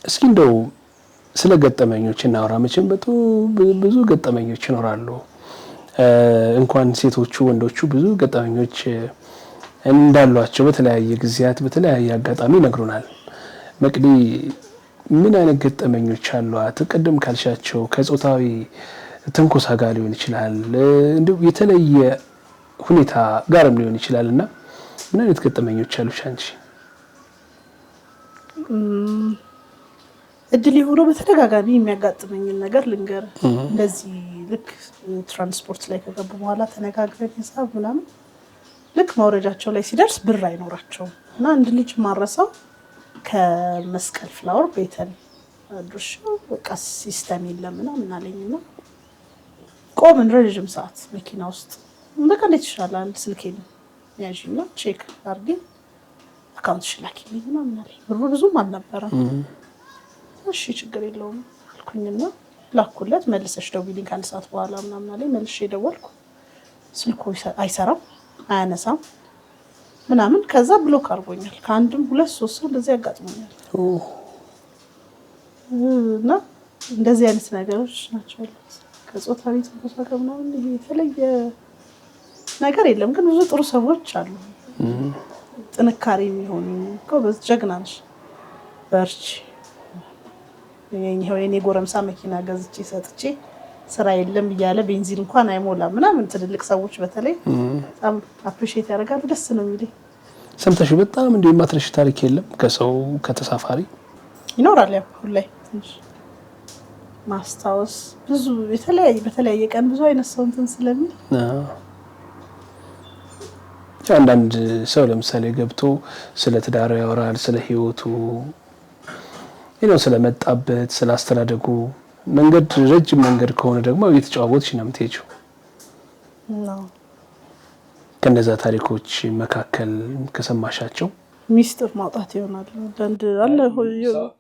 እስኪ እንደው ስለ ገጠመኞች እናወራ። መቼም ብዙ ገጠመኞች ይኖራሉ። እንኳን ሴቶቹ ወንዶቹ ብዙ ገጠመኞች እንዳሏቸው በተለያየ ጊዜያት በተለያየ አጋጣሚ ይነግሩናል። መቅዲ ምን አይነት ገጠመኞች አሏት? ቅድም ካልሻቸው ከጾታዊ ትንኮሳ ጋር ሊሆን ይችላል፣ እንዲሁ የተለየ ሁኔታ ጋርም ሊሆን ይችላልና ምን አይነት ገጠመኞች አሉሽ አንቺ? እድል የሆነው በተደጋጋሚ የሚያጋጥመኝ ነገር ልንገር። እንደዚህ ልክ ትራንስፖርት ላይ ከገቡ በኋላ ተነጋግረን ሂሳብ ምናምን ልክ መውረጃቸው ላይ ሲደርስ ብር አይኖራቸውም እና አንድ ልጅ ማረሳው ከመስቀል ፍላወር ቤተል ድርሻው በቃ ሲስተም የለም ምናምን አለኝና ቆምን ረጅም ሰዓት መኪና ውስጥ። በቃ እንዴት ይሻላል ስልኬን ያዥና ቼክ አድርጌ አካውንት ሽላኪልኝ ምናምን አለኝ። ብሩ ብዙም አልነበረም። እሺ ችግር የለውም አልኩኝና ላኩለት። መልሰሽ ደውዪልኝ ከአንድ ሰዓት በኋላ ምናምን አለኝ። መልሼ ደወልኩ። ስልኩ አይሰራም አያነሳም ምናምን። ከዛ ብሎክ አድርጎኛል። ከአንድም 2-3 ሰው እንደዚህ ያጋጥሞኛል። እና እንደዚህ አይነት ነገሮች ናቸው ያሉት። ከጾታዊ ትንኮሳ ጋር ምናምን ይሄ የተለየ ነገር የለም። ግን ብዙ ጥሩ ሰዎች አሉ። ጥንካሬ የሚሆኑ ጎበዝ ጀግና ነሽ በርቺ። የኔ ጎረምሳ መኪና ገዝቼ ሰጥቼ ስራ የለም እያለ ቤንዚን እንኳን አይሞላም ምናምን ትልልቅ ሰዎች በተለይ በጣም አፕሪሺየት ያደርጋሉ። ደስ ነው የሚለኝ። ሰምተሽ በጣም እንደ የማትረሽ ታሪክ የለም? ከሰው ከተሳፋሪ ይኖራል። ያው ሁሌ ትንሽ ማስታወስ ብዙ በተለያየ ቀን ብዙ አይነት ሰው እንትን ስለሚል አንዳንድ ሰው ለምሳሌ ገብቶ ስለ ትዳሩ ያወራል፣ ስለ ህይወቱ ስለመጣበት፣ ስለ አስተዳደጉ። መንገድ ረጅም መንገድ ከሆነ ደግሞ እየተጫወተሽ ነው የምትሄጂው። ከነዛ ታሪኮች መካከል ከሰማሻቸው ሚስጥር ማውጣት ይሆናል። አንድ አለ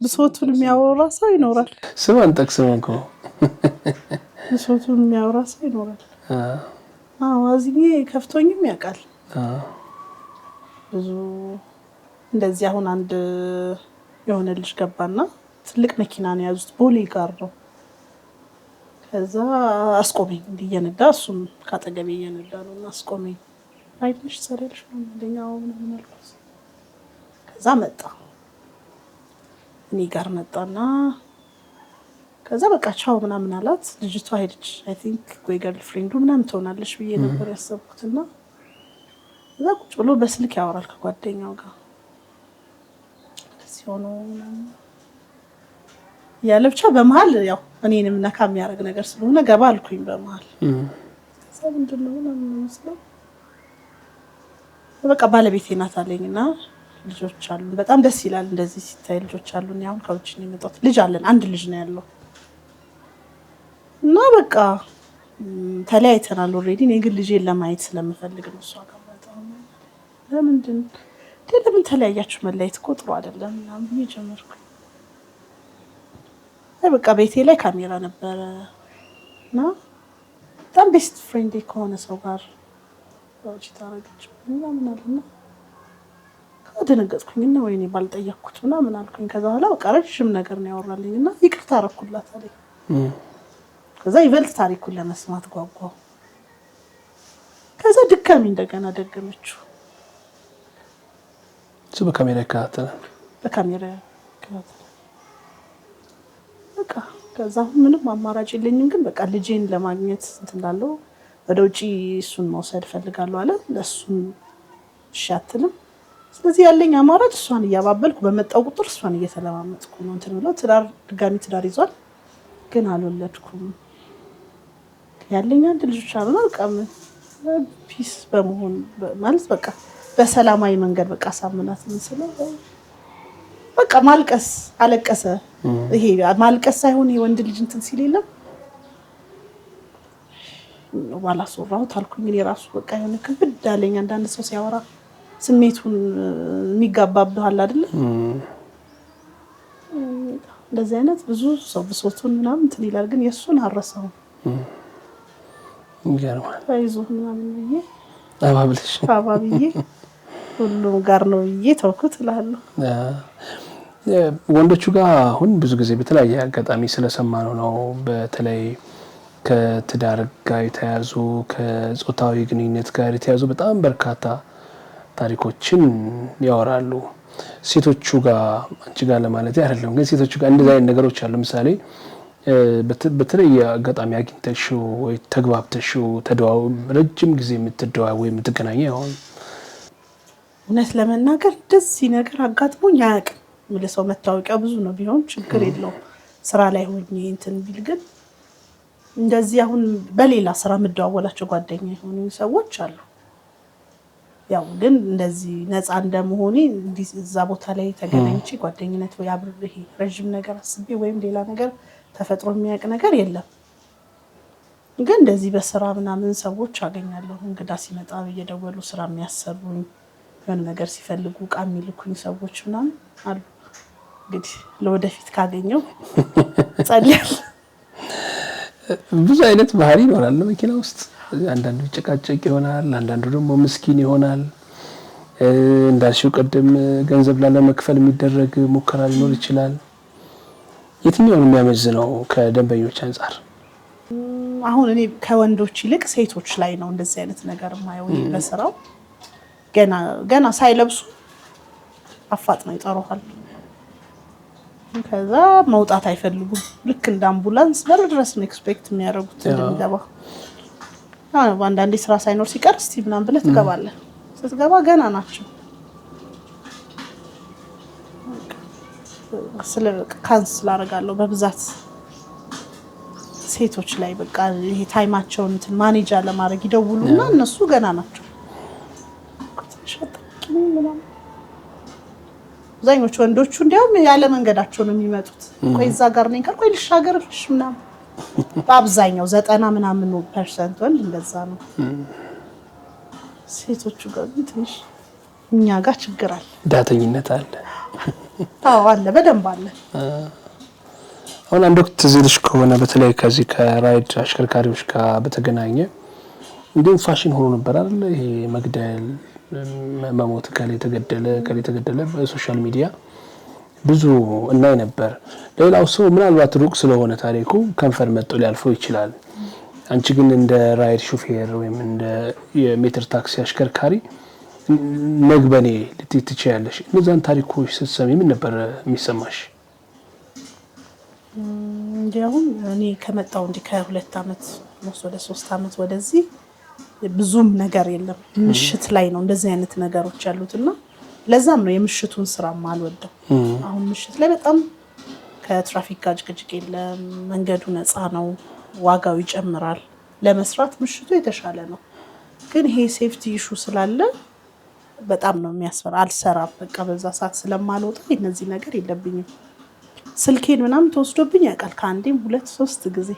ብሶቱን የሚያወራ ሰው ይኖራል። ስም አንጠቅስም እኮ ብሶቱን የሚያወራ ሰው ይኖራል። አዝኜ ከፍቶኝም ያውቃል። ብዙ እንደዚህ አሁን አንድ የሆነ ልጅ ገባና ትልቅ መኪና ነው ያዙት፣ ቦሌ ጋር ነው። ከዛ አስቆመኝ እንዲህ እየነዳ እሱም ካጠገቤ እየነዳ ነው እና አስቆመኝ። አይተሽ ሰረልሽ ነው እንደኛው ምን አልኩት። ከዛ መጣ እኔ ጋር መጣና ከዛ በቃ ቻው ምናምን አላት። ልጅቷ ሄደች። አይ ቲንክ ወይ ገርል ፍሬንዱ ምናምን ትሆናለች ብዬ ነበር ያሰብኩትና ከዛ ቁጭ ብሎ በስልክ ያወራል ከጓደኛው ጋር ሲሆኑ ያለ ብቻ በመሃል ያው እኔንም ነካ የሚያደርግ ነገር ስለሆነ ገባ አልኩኝ በመሃል። ከዛ ምንድነው ነው በቃ ባለቤቴ ናት አለኝና ልጆች አሉ። በጣም ደስ ይላል እንደዚህ ሲታይ ልጆች አሉን። ያው ከውጭ ነው የመጣሁት። ልጅ አለን፣ አንድ ልጅ ነው ያለው እና በቃ ተለያይተናል ኦልሬዲ። እኔ ግን ልጄን ለማየት ስለምፈልግ ነው እሷ ጋር መጣሁ። ለምን ተለያያችሁ? መለያየት እኮ ጥሩ አይደለም ምናምን ብዬ ጀመርኩ። በቃ ቤቴ ላይ ካሜራ ነበረ እና በጣም ቤስት ፍሬንድ ከሆነ ሰው ጋር ባውጭ ታረጋችሁ ምናምን አለና ከደነገጥኩኝና ወይኔ ባልጠየቅኩት ምናምን አልኩኝ። ከዛ በኋላ በቃ ረጅም ነገር ነው ያወራልኝና ይቅርታ አደረኩላት አለኝ። ከዛ ይበልጥ ታሪኩን ለመስማት ጓጓው። ከዛ ድጋሚ እንደገና ደገመችው። በካሜራ ይከታተላል። በካሜራ ይከታተላል። በቃ ከዛ ምንም አማራጭ የለኝም። ግን በቃ ልጄን ለማግኘት እንዳለው ወደ ውጪ እሱን መውሰድ ፈልጋለሁ አለ። ለሱም እሺ አትልም። ስለዚህ ያለኝ አማራጭ እሷን እያባበልኩ በመጣው ቁጥር እሷን እየተለማመጥኩ ነው እንትን ብለው ድጋሚ ትዳር ይዟል። ግን አልወለድኩም። ያለኝ አንድ ልጅ አለና በቃ ፒስ በመሆን ማለት በቃ በሰላማዊ መንገድ በቃ ሳምናት መስለው በቃ ማልቀስ አለቀሰ። ይሄ ማልቀስ ሳይሆን የወንድ ልጅ እንትን ሲል የለም ባላሶራሁት አልኩኝ። እኔ ራሱ በቃ የሆነ ከብድ አለኝ። አንዳንድ ሰው ሲያወራ ስሜቱን የሚጋባብህ አለ አይደል? እንደዚህ አይነት ብዙ ሰው ብሶቱን ምናምን እንትን ይላል። ግን የእሱን አረሳሁም። ይገርማል። አይዞህ ምናምን ብዬ አባብልሽ ሁሉም ጋር ነው ብዬ ተውኩት እላለሁ። ወንዶቹ ጋር አሁን ብዙ ጊዜ በተለያየ አጋጣሚ ስለሰማነው ነው በተለይ ከትዳር ጋር የተያዙ ከጾታዊ ግንኙነት ጋር የተያዙ በጣም በርካታ ታሪኮችን ያወራሉ። ሴቶቹ ጋር አንቺ ጋር ለማለት አይደለም ግን ሴቶቹ ጋር እንደዛ አይነት ነገሮች አሉ። ለምሳሌ በተለየ አጋጣሚ አግኝተሽው ወይ ተግባብተሽው ተደዋው ረጅም ጊዜ የምትደዋወይ የምትገናኘው ይሆን? እውነት ለመናገር እንደዚህ ነገር አጋጥሞኝ አያውቅም። ምልሰው መታወቂያ ብዙ ነው ቢሆን ችግር የለውም ስራ ላይ ሆኜ እንትን ቢል ግን እንደዚህ አሁን በሌላ ስራ መደዋወላቸው ጓደኛ የሆኑ ሰዎች አሉ። ያው ግን እንደዚህ ነፃ እንደመሆኔ እዛ ቦታ ላይ ተገናኝቼ ጓደኝነት ወይ አብሬ ረጅም ነገር አስቤ ወይም ሌላ ነገር ተፈጥሮ የሚያውቅ ነገር የለም። ግን እንደዚህ በስራ ምናምን ሰዎች አገኛለሁ እንግዳ ሲመጣ እየደወሉ ስራ የሚያሰሩኝ የሆነ ነገር ሲፈልጉ ዕቃ የሚልኩኝ ሰዎች ምናምን አሉ። እንግዲህ ለወደፊት ካገኘው ጸልያለሁ። ብዙ አይነት ባህሪ ይኖራል መኪና ውስጥ። አንዳንዱ ጭቃጭቅ ይሆናል፣ አንዳንዱ ደግሞ ምስኪን ይሆናል። እንዳልሽው ቀደም ገንዘብ ላለመክፈል የሚደረግ ሙከራ ሊኖር ይችላል። የትኛውን የሚያመዝነው ከደንበኞች አንፃር? አሁን እኔ ከወንዶች ይልቅ ሴቶች ላይ ነው እንደዚህ አይነት ነገር ማየው። በስራው ገና ሳይለብሱ አፋጥነው ይጠሩሃል። ከዛ መውጣት አይፈልጉም። ልክ እንደ አምቡላንስ በር ድረስ ነው ኤክስፔክት የሚያደርጉት እንደሚገባ። አንዳንዴ ስራ ሳይኖር ሲቀር እስቲ ምናምን ብለህ ትገባለህ። ስትገባ ገና ናቸው። ካንስል አደርጋለሁ በብዛት ሴቶች ላይ በቃ ይሄ ታይማቸውን እንትን ማኔጅ ለማድረግ ይደውሉና እነሱ ገና ናቸው። አብዛኞቹ ወንዶቹ እንዲያውም ያለ መንገዳቸው ነው የሚመጡት። ቆይ እዛ ጋር ነኝ ካልኩ ልሻገርሽ ምናምን። በአብዛኛው 90% ወንድ እንደዛ ነው። ሴቶቹ ጋር ትንሽ እኛ ጋር ችግር አለ፣ ዳተኝነት አለ። አዎ አለ፣ በደንብ አለ። አሁን አንድ ወቅት ዝልሽ ከሆነ በተለይ ከዚህ ከራይድ አሽከርካሪዎች ጋር በተገናኘ እንዴት ፋሽን ሆኖ ነበር አይደል? ይሄ መግደል መሞት ከሌ ተገደለ በሶሻል ሚዲያ ብዙ እናይ ነበር። ሌላው ሰው ምናልባት ሩቅ ስለሆነ ታሪኩ ከንፈር መጥቶ ሊያልፈው ይችላል። አንቺ ግን እንደ ራይድ ሹፌር ወይም እንደ የሜትር ታክሲ አሽከርካሪ ነግበኔ ልትትቻለሽ እነዛን ታሪኮች ስትሰሚ ምን ነበር የሚሰማሽ? እንዲያውም እኔ ከመጣው ከ2 አመት ወደ 3 አመት ወደዚህ ብዙም ነገር የለም። ምሽት ላይ ነው እንደዚህ አይነት ነገሮች ያሉትና ለዛም ነው የምሽቱን ስራ ማልወደው። አሁን ምሽት ላይ በጣም ከትራፊክ ጋር ጭቅጭቅ የለም፣ መንገዱ ነፃ ነው፣ ዋጋው ይጨምራል። ለመስራት ምሽቱ የተሻለ ነው። ግን ይሄ ሴፍቲ ኢሹ ስላለ በጣም ነው የሚያስፈራ። አልሰራም በቃ በዛ ሰዓት ስለማልወጣ እነዚህ ነገር የለብኝም። ስልኬን ምናምን ተወስዶብኝ ያውቃል ከአንዴም 2-3 ጊዜ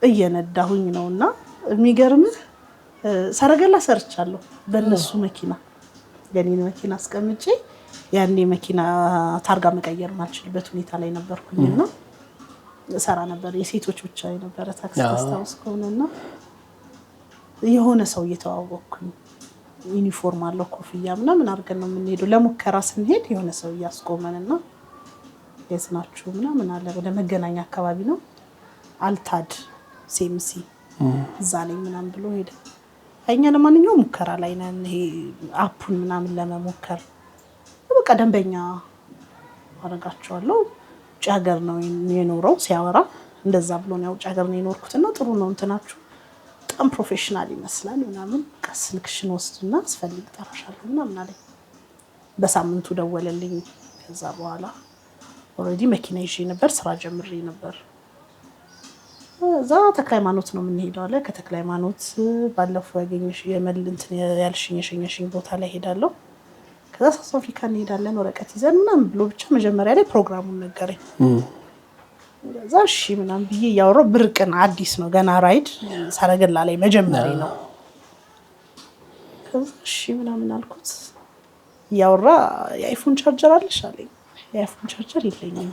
እየነዳሁኝ ነውና የሚገርምህ ሰረገላ ሰርቻለሁ በእነሱ መኪና። የኔን መኪና አስቀምጬ ያኔ መኪና ታርጋ መቀየር ማልችልበት ሁኔታ ላይ ነበርኩኝና ሰራ ነበር። የሴቶች ብቻ የነበረ ታክሲ ታስታውስ ከሆነና የሆነ ሰው እየተዋወቅኩኝ ዩኒፎርም አለው ኮፍያ ምናምን አድርገን ነው የምንሄደው። ለሙከራ ስንሄድ የሆነ ሰው እያስቆመንና የስናችሁ ምናምን አለ ወደ መገናኛ አካባቢ ነው አልታድ ሴምሲ እዛ ላይ ምናምን ብሎ ሄደ። እኛ ለማንኛውም ሙከራ ላይ ነን። ይሄ አፑን ምናምን ለመሞከር በቃ ደንበኛ አረጋቸዋለሁ። ውጭ ሀገር ነው የኖረው ሲያወራ እንደዛ ብሎ ነው ውጭ ሀገር ነው የኖርኩትና ጥሩ ነው እንትናችሁ በጣም ፕሮፌሽናል ይመስላል ምናምን ስልክሽን ወስድና አስፈልግ ጠራሻለሁ ምናምን አለኝ። በሳምንቱ ደወለልኝ። ከዛ በኋላ ኦሬዲ መኪና ይዤ ነበር፣ ስራ ጀምሬ ነበር። እዛ ተክለሃይማኖት ነው የምንሄደው አለ። ከተክለሃይማኖት ባለፈው ያገኘሽ የመልንትን ያልሽኝ የሸኘሽኝ ቦታ ላይ ሄዳለሁ። ከዛ ሳውዝ አፍሪካ እንሄዳለን ወረቀት ይዘን ምናምን ብሎ ብቻ መጀመሪያ ላይ ፕሮግራሙን ነገረኝ። ከዛ እሺ ምናምን ብዬ ያወራው ብርቅን አዲስ ነው ገና ራይድ ሰረገላ ላይ መጀመሪያ ነው። ከዛ እሺ ምናምን አልኩት። ያወራ የአይፎን ቻርጀር አለሽ አለኝ። የአይፎን ቻርጀር የለኝም።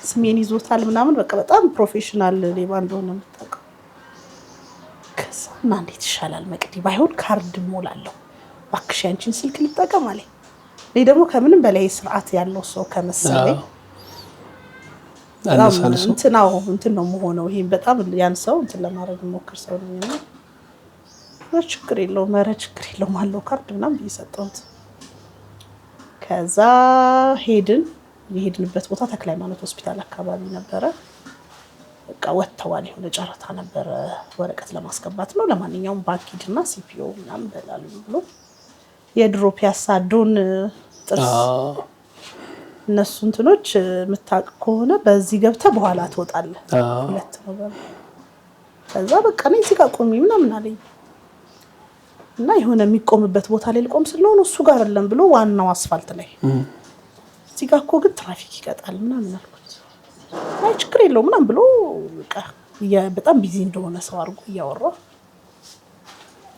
ስሜን ይዞታል ምናምን በቃ በጣም ፕሮፌሽናል ሌባ እንደሆነ የምታውቀው። ከዛ እና እንዴት ይሻላል መቅዲ ባይሆን ካርድ ሞላለሁ እባክሽ አንቺን ስልክ ልጠቀም አለኝ። እኔ ደግሞ ከምንም በላይ ስርዓት ያለው ሰው ከመሰለኝ እንትን ነው የምሆነው። ይሄን በጣም ያን ሰው እንትን ለማድረግ ሞክር ሰው ነኝና ችግር የለውም ችግር የለውም አለው ካርድ ምናምን እየሰጠሁት ከዛ የሄድንበት ቦታ ተክለ ሃይማኖት ሆስፒታል አካባቢ ነበረ። በቃ ወጥተዋል የሆነ ጨረታ ነበረ ወረቀት ለማስገባት ነው። ለማንኛውም ባንክ ሂድና ሲፒኦ ምናምን በላሉ ብሎ የድሮ ፒያሳ ዶን ጥርስ እነሱ እንትኖች ምታቅ ከሆነ በዚህ ገብተህ በኋላ ትወጣለህ። ሁለት ነው በቃ ከዛ በቃ ነኝ እዚህ ጋር ቆሚ ምናምን አለኝ እና የሆነ የሚቆምበት ቦታ ላይ ልቆም ስለሆነ እሱ ጋር አይደለም ብሎ ዋናው አስፋልት ላይ እዚህ ጋር እኮ ግን ትራፊክ ይቀጣል ምናምን አልኩት። አይ ችግር የለውም ምናምን ብሎ በቃ በጣም ቢዚ እንደሆነ ሰው አድርጎ እያወራ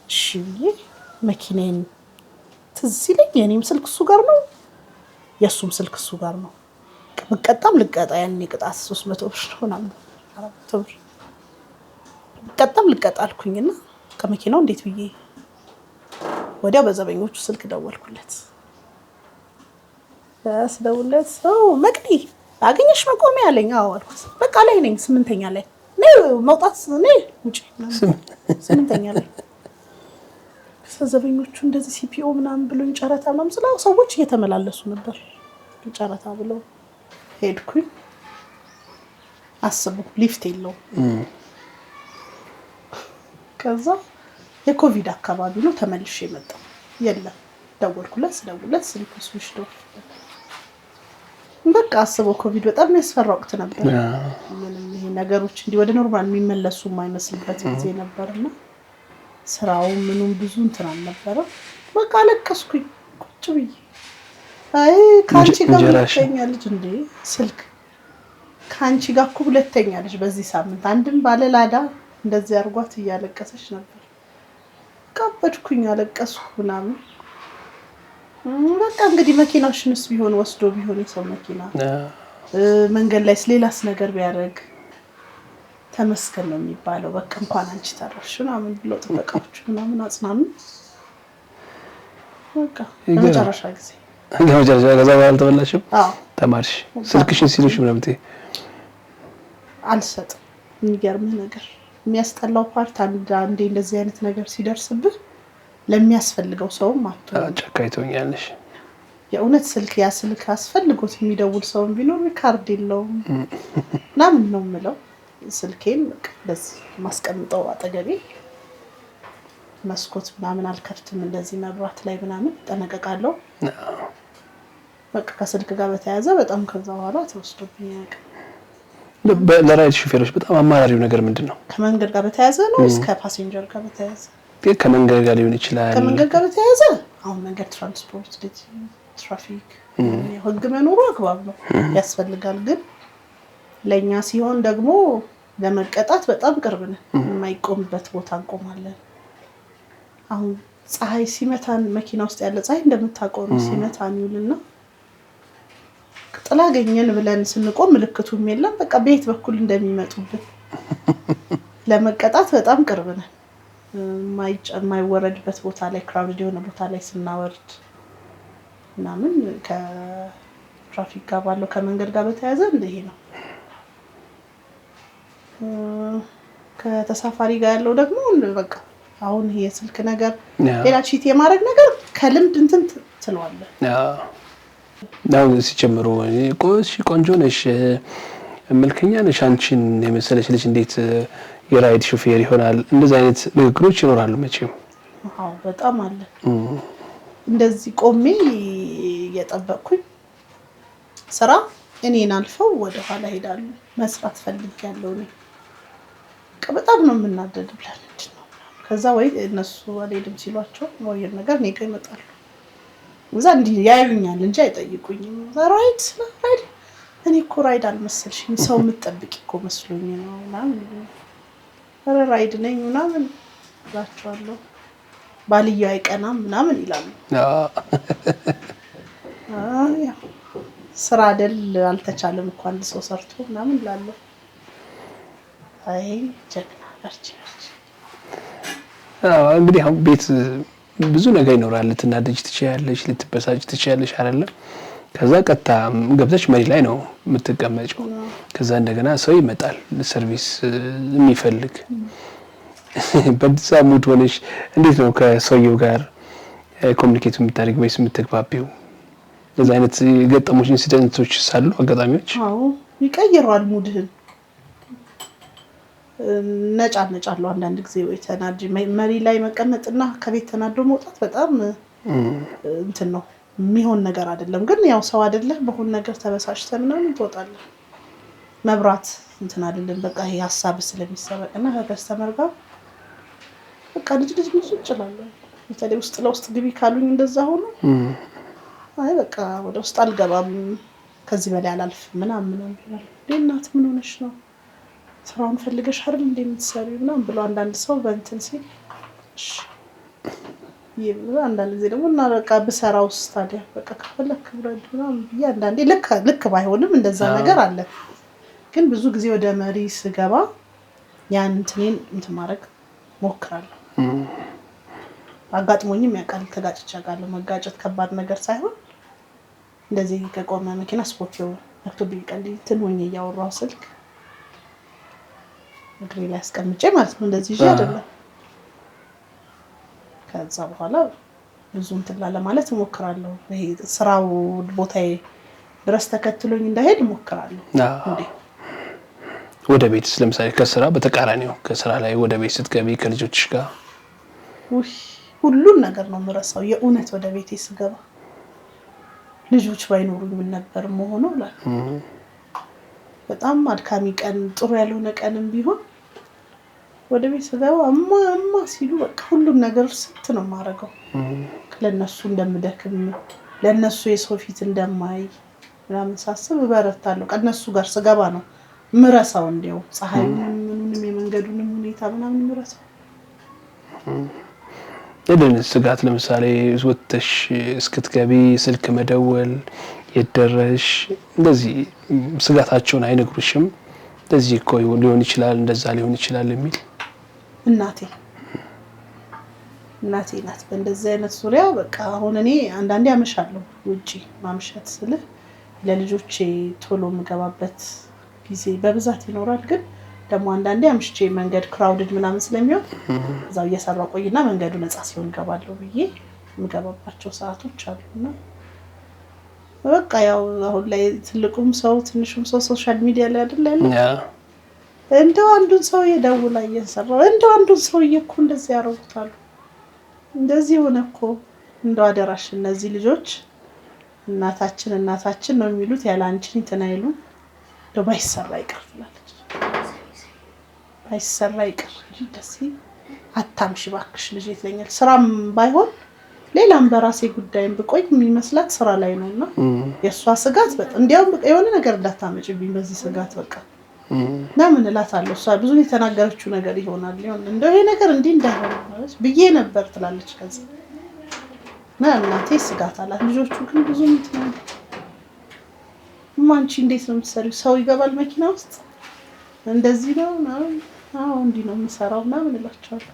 እሺ ብዬ መኪናዬን ትዝ ይለኝ የኔም ስልክ እሱ ጋር ነው የሱም ስልክ እሱ ጋር ነው። በቀጣም ልቀጣ ያኔ ቅጣት 300 ብር ምናምን 400 ብር በቀጣም ልቀጣ አልኩኝና ከመኪናው እንዴት ብዬ ወዲያው በዘበኞቹ ስልክ ደወልኩለት። ደውለት መቅዲ አገኘሽ መቆሚያ አለኝ። አዎ አልኩት። በቃ ላይ ነኝ 8ኛ ላይ ነው መውጣት ነው ውጪ 8ኛ ላይ ዘበኞቹ እንደዚህ ሲፒኦ ምናምን ብሎኝ ጨረታ ምናምን ስላው ሰዎች እየተመላለሱ ነበር። ጨረታ ብለው ሄድኩኝ። አስቡ ሊፍት የለው። ከዛ የኮቪድ አካባቢ ነው ተመልሼ መጣሁ። የለም ደወልኩለት ስልኩ ስዊች ኦፍ። በቃ አስበው ኮቪድ በጣም የሚያስፈራ ወቅት ነበር። ምንም ይሄ ነገሮች እንዲህ ወደ ኖርማል የሚመለሱ የማይመስልበት ጊዜ ነበርና ስራው ምኑም ብዙ እንትን አልነበረ። በቃ አለቀስኩኝ ቁጭ ብዬ። አይ ካንቺ ጋር ሁለተኛ ልጅ እንዴ ስልክ ካንቺ ጋር እኮ ሁለተኛ ልጅ በዚህ ሳምንት አንድም ባለላዳ እንደዚህ አርጓት እያለቀሰች ነበር። ቀበድኩኝ አለቀስኩ ምናምን። በቃ እንግዲህ መኪናሽንስ ቢሆን ወስዶ ቢሆን የሰው መኪና መንገድ ላይ ሌላስ ነገር ቢያደርግ ተመስገን ነው የሚባለው። በቃ እንኳን አንቺ ተረፍሽ ምናምን ብሎ ጥበቃዎቹ ምናምን አጽናኑ። በቃ ለመጨረሻ ጊዜ ከዛ በኋላ ተበላሽም ተማርሽ ስልክሽን ሲሉሽ ምናምን አልሰጥም። የሚገርምህ ነገር የሚያስጠላው ፓርት አንዴ እንደዚህ አይነት ነገር ሲደርስብህ ለሚያስፈልገው ሰውም ጨካይቶኛለሽ። የእውነት ያ ስልክ አስፈልጎት የሚደውል ሰው ቢኖር ካርድ የለውም ምናምን ነው የምለው። ስልኬን በዚህ ማስቀምጠው አጠገቤ መስኮት ምናምን አልከፍትም። እንደዚህ መብራት ላይ ምናምን ጠነቀቃለሁ። በቃ ከስልክ ጋር በተያያዘ በጣም ከዛ በኋላ ተወስዶብኛል። ለራይድ ሹፌሮች በጣም አማራሪው ነገር ምንድነው? ከመንገድ ጋር በተያያዘ ነው እስከ ፓሴንጀር ጋር በተያያዘ? ከመንገድ ጋር ሊሆን ይችላል። ከመንገድ ጋር በተያያዘ አሁን መንገድ ትራንስፖርት ትራፊክ ህግ መኖሩ አግባብ ነው ያስፈልጋል። ግን ለኛ ሲሆን ደግሞ ለመቀጣት በጣም ቅርብ ነን። የማይቆምበት ቦታ እንቆማለን። አሁን ፀሐይ ሲመታን መኪና ውስጥ ያለ ፀሐይ እንደምታውቀው ነው ሲመታን ይውልና ጥላ ገኘን ብለን ስንቆም ምልክቱም የለም። በቃ ቤት በኩል እንደሚመጡብን ለመቀጣት በጣም ቅርብ ነን። የማይወረድበት ቦታ ላይ ክራውድድ የሆነ ቦታ ላይ ስናወርድ ምናምን ከትራፊክ ጋር ባለው ከመንገድ ጋር በተያያዘ እንደዚህ ነው። ከተሳፋሪ ጋር ያለው ደግሞ በቃ አሁን ይሄ የስልክ ነገር ሌላ ቺት የማድረግ ነገር ከልምድ እንትን ትለዋለህ። አዎ ሲጀምሩ ቆንጆ ነሽ መልከኛ ነሽ አንቺን የመሰለሽ ልጅ እንዴት የራይድ ሹፌር ይሆናል? እንደዚህ አይነት ንግግሮች ይኖራሉ መቼም። አዎ በጣም አለ። እንደዚህ ቆሜ እየጠበቅኩኝ ስራ እኔን አልፈው ወደ ኋላ ሄዳሉ። መስራት ፈልጊያለሁ ነው በጣም ነው የምናደድ ብለን ነው። ከዛ ወይ እነሱ አልሄድም ሲሏቸው ወይ ነገር እኔ ጋር ይመጣሉ። እዛ እንዲህ ያዩኛል እንጂ አይጠይቁኝም። ራይድ እኔ እኮ ራይድ አልመሰልሽኝ ሰው የምትጠብቂ እኮ መስሎኝ ነው ምናምን። ኧረ ራይድ ነኝ ምናምን እላቸዋለሁ። ባልየው አይቀናም ምናምን ይላሉ። ስራ አይደል አልተቻለም እኮ አንድ ሰው ሰርቶ ምናምን እላለሁ። አይ ጀግና አርቺ እንግዲህ አሁን ቤት ብዙ ነገር ይኖራል። ልትናደጅ ትችያለሽ፣ ልትበሳጭ ትችያለሽ አይደለ? ከዛ ቀጥታ ገብተሽ መሪ ላይ ነው የምትቀመጪው። ከዛ እንደገና ሰው ይመጣል ሰርቪስ የሚፈልግ በዛ ሙድ ሆነሽ እንዴት ነው ከሰውየው ጋር ኮሙኒኬት የምታደርጊው ወይስ የምትግባቢው? ለዛ አይነት ገጠሞች ኢንሲደንቶች ሳሉ አጋጣሚዎች አዎ ይቀይራል ሙድህን። ነጫነጫለው አንዳንድ ጊዜ ወይ ተናጂ መሪ ላይ መቀመጥና ከቤት ተናዶ መውጣት በጣም እንትን ነው የሚሆን ነገር አይደለም። ግን ያው ሰው አይደለ በሆነ ነገር ተበሳጭተህ ምናምን ትወጣለህ። መብራት እንትን አይደለም በቃ ይሄ ሐሳብ ስለሚሰበቅና ከከስተመር ጋር በቃ ልጅ ይችላል። በተለይ ውስጥ ለውስጥ ግቢ ካሉኝ እንደዛ ሆኖ አይ በቃ ወደ ውስጥ አልገባም ከዚህ በላይ አላልፍም ምናምን እናት ምን ሆነሽ ነው ስራውን ፈልገሽ አይደል እንደምትሰሪው ምናምን ብሎ አንዳንድ ሰው በእንትን ሲል እሺ አንዳንድ ጊዜ ደግሞ እና በቃ በሰራውስ ታዲያ በቃ ከፈለክ ብረድ ምናምን አንዳንዴ ልክ ባይሆንም እንደዛ ነገር አለ። ግን ብዙ ጊዜ ወደ መሪ ስገባ ያን እንትን ማድረግ ሞክራለሁ። አጋጥሞኝም ያውቃል ተጋጭቻለሁ። መጋጨት ከባድ ነገር ሳይሆን እንደዚህ ከቆመ መኪና ስፖርቲው አክቶቢ ቀልይ ትንሆኝ ያወራው ስልክ እግሬ ላይ አስቀምጬ ማለት ነው እንደዚህ ይዤ አይደለም። ከዛ በኋላ ብዙ እንትን ለማለት እሞክራለሁ። ይሄ ስራው ቦታዬ ድረስ ተከትሎኝ እንዳይሄድ እሞክራለሁ። እንዴ ወደ ቤትስ ለምሳሌ ከስራ በተቃራኒው ከስራ ላይ ወደ ቤት ስትገቢ ከልጆችሽ ጋር ሁሉን ነገር ነው የምረሳው። የእውነት ወደ ቤቴ ስገባ ልጆች ባይኖሩኝ ምን ነበር መሆነው ላይ በጣም አድካሚ ቀን ጥሩ ያልሆነ ቀንም ቢሆን ወደ ቤት ስገባ እማ ሲሉ በቃ ሁሉም ነገር ስት ነው ማረገው። ለነሱ እንደምደክም ለነሱ የሰው ፊት እንደማይ ምናምን ሳስብ በረታለሁ። ከነሱ ጋር ስገባ ነው ምረሳው እንደው ፀሐዩንም ምንም የመንገዱንም ሁኔታ ምናምን ምረሳው። የደህንነት ስጋት ለምሳሌ ወጥተሽ እስክትገቢ ስልክ መደወል የደረሽ እንደዚህ ስጋታቸውን አይነግሩሽም? እንደዚህ እኮ ሊሆን ይችላል እንደዛ ሊሆን ይችላል የሚል እናቴ ናት በእንደዚህ አይነት ዙሪያ በቃ አሁን እኔ አንዳንዴ አመሻለሁ ውጪ ማምሸት ስለ ለልጆቼ ቶሎ መገባበት ጊዜ በብዛት ይኖራል። ግን ደግሞ አንዳንዴ አምሽቼ መንገድ ክራውድድ ምናምን ስለሚሆን እዛው እየሰራው ቆይና መንገዱ ነፃ ሲሆን ገባለሁ ብዬ ምገባባቸው ሰዓቶች አሉና በቃ ያው አሁን ላይ ትልቁም ሰው ትንሹም ሰው ሶሻል ሚዲያ ላይ አይደል ያለው እንደው አንዱን ሰው የደውላ እየሰራው እንደው አንዱን ሰው እኮ እንደዚህ ያረጉታል እንደዚህ ሆነ እኮ እንደው አደራሽ እነዚህ ልጆች እናታችን ነው የሚሉት ያለ አንቺን እንተናይሉ እንደው ባይሰራ ይቀር ትላለች። ባይሰራ ይቀር ደስ አታምሽ ባክሽ ልጅ ይተኛል ስራም ባይሆን ሌላም በራሴ ጉዳይም ብቆይ የሚመስላት ስራ ላይ ነውና የሷ ስጋት በጣም እንዲያው የሆነ ነገር እንዳታመጭብኝ በዚህ ስጋት በቃ ለምን እላታለሁ። እሷ ብዙ የተናገረችው ነገር ይሆናል እንደው ይሄ ነገር እንዲህ እንዳይሆን ማለት ብዬ ነበር ትላለች። ከዛ እናቴ ስጋት አላት። ልጆቹ ግን ብዙ እንትን ማንቺ እንዴት ነው የምትሰሪው? ሰው ይገባል መኪና ውስጥ እንደዚህ ነው አዎ እንዲህ ነው የምሰራው ምናምን እላቸዋለሁ።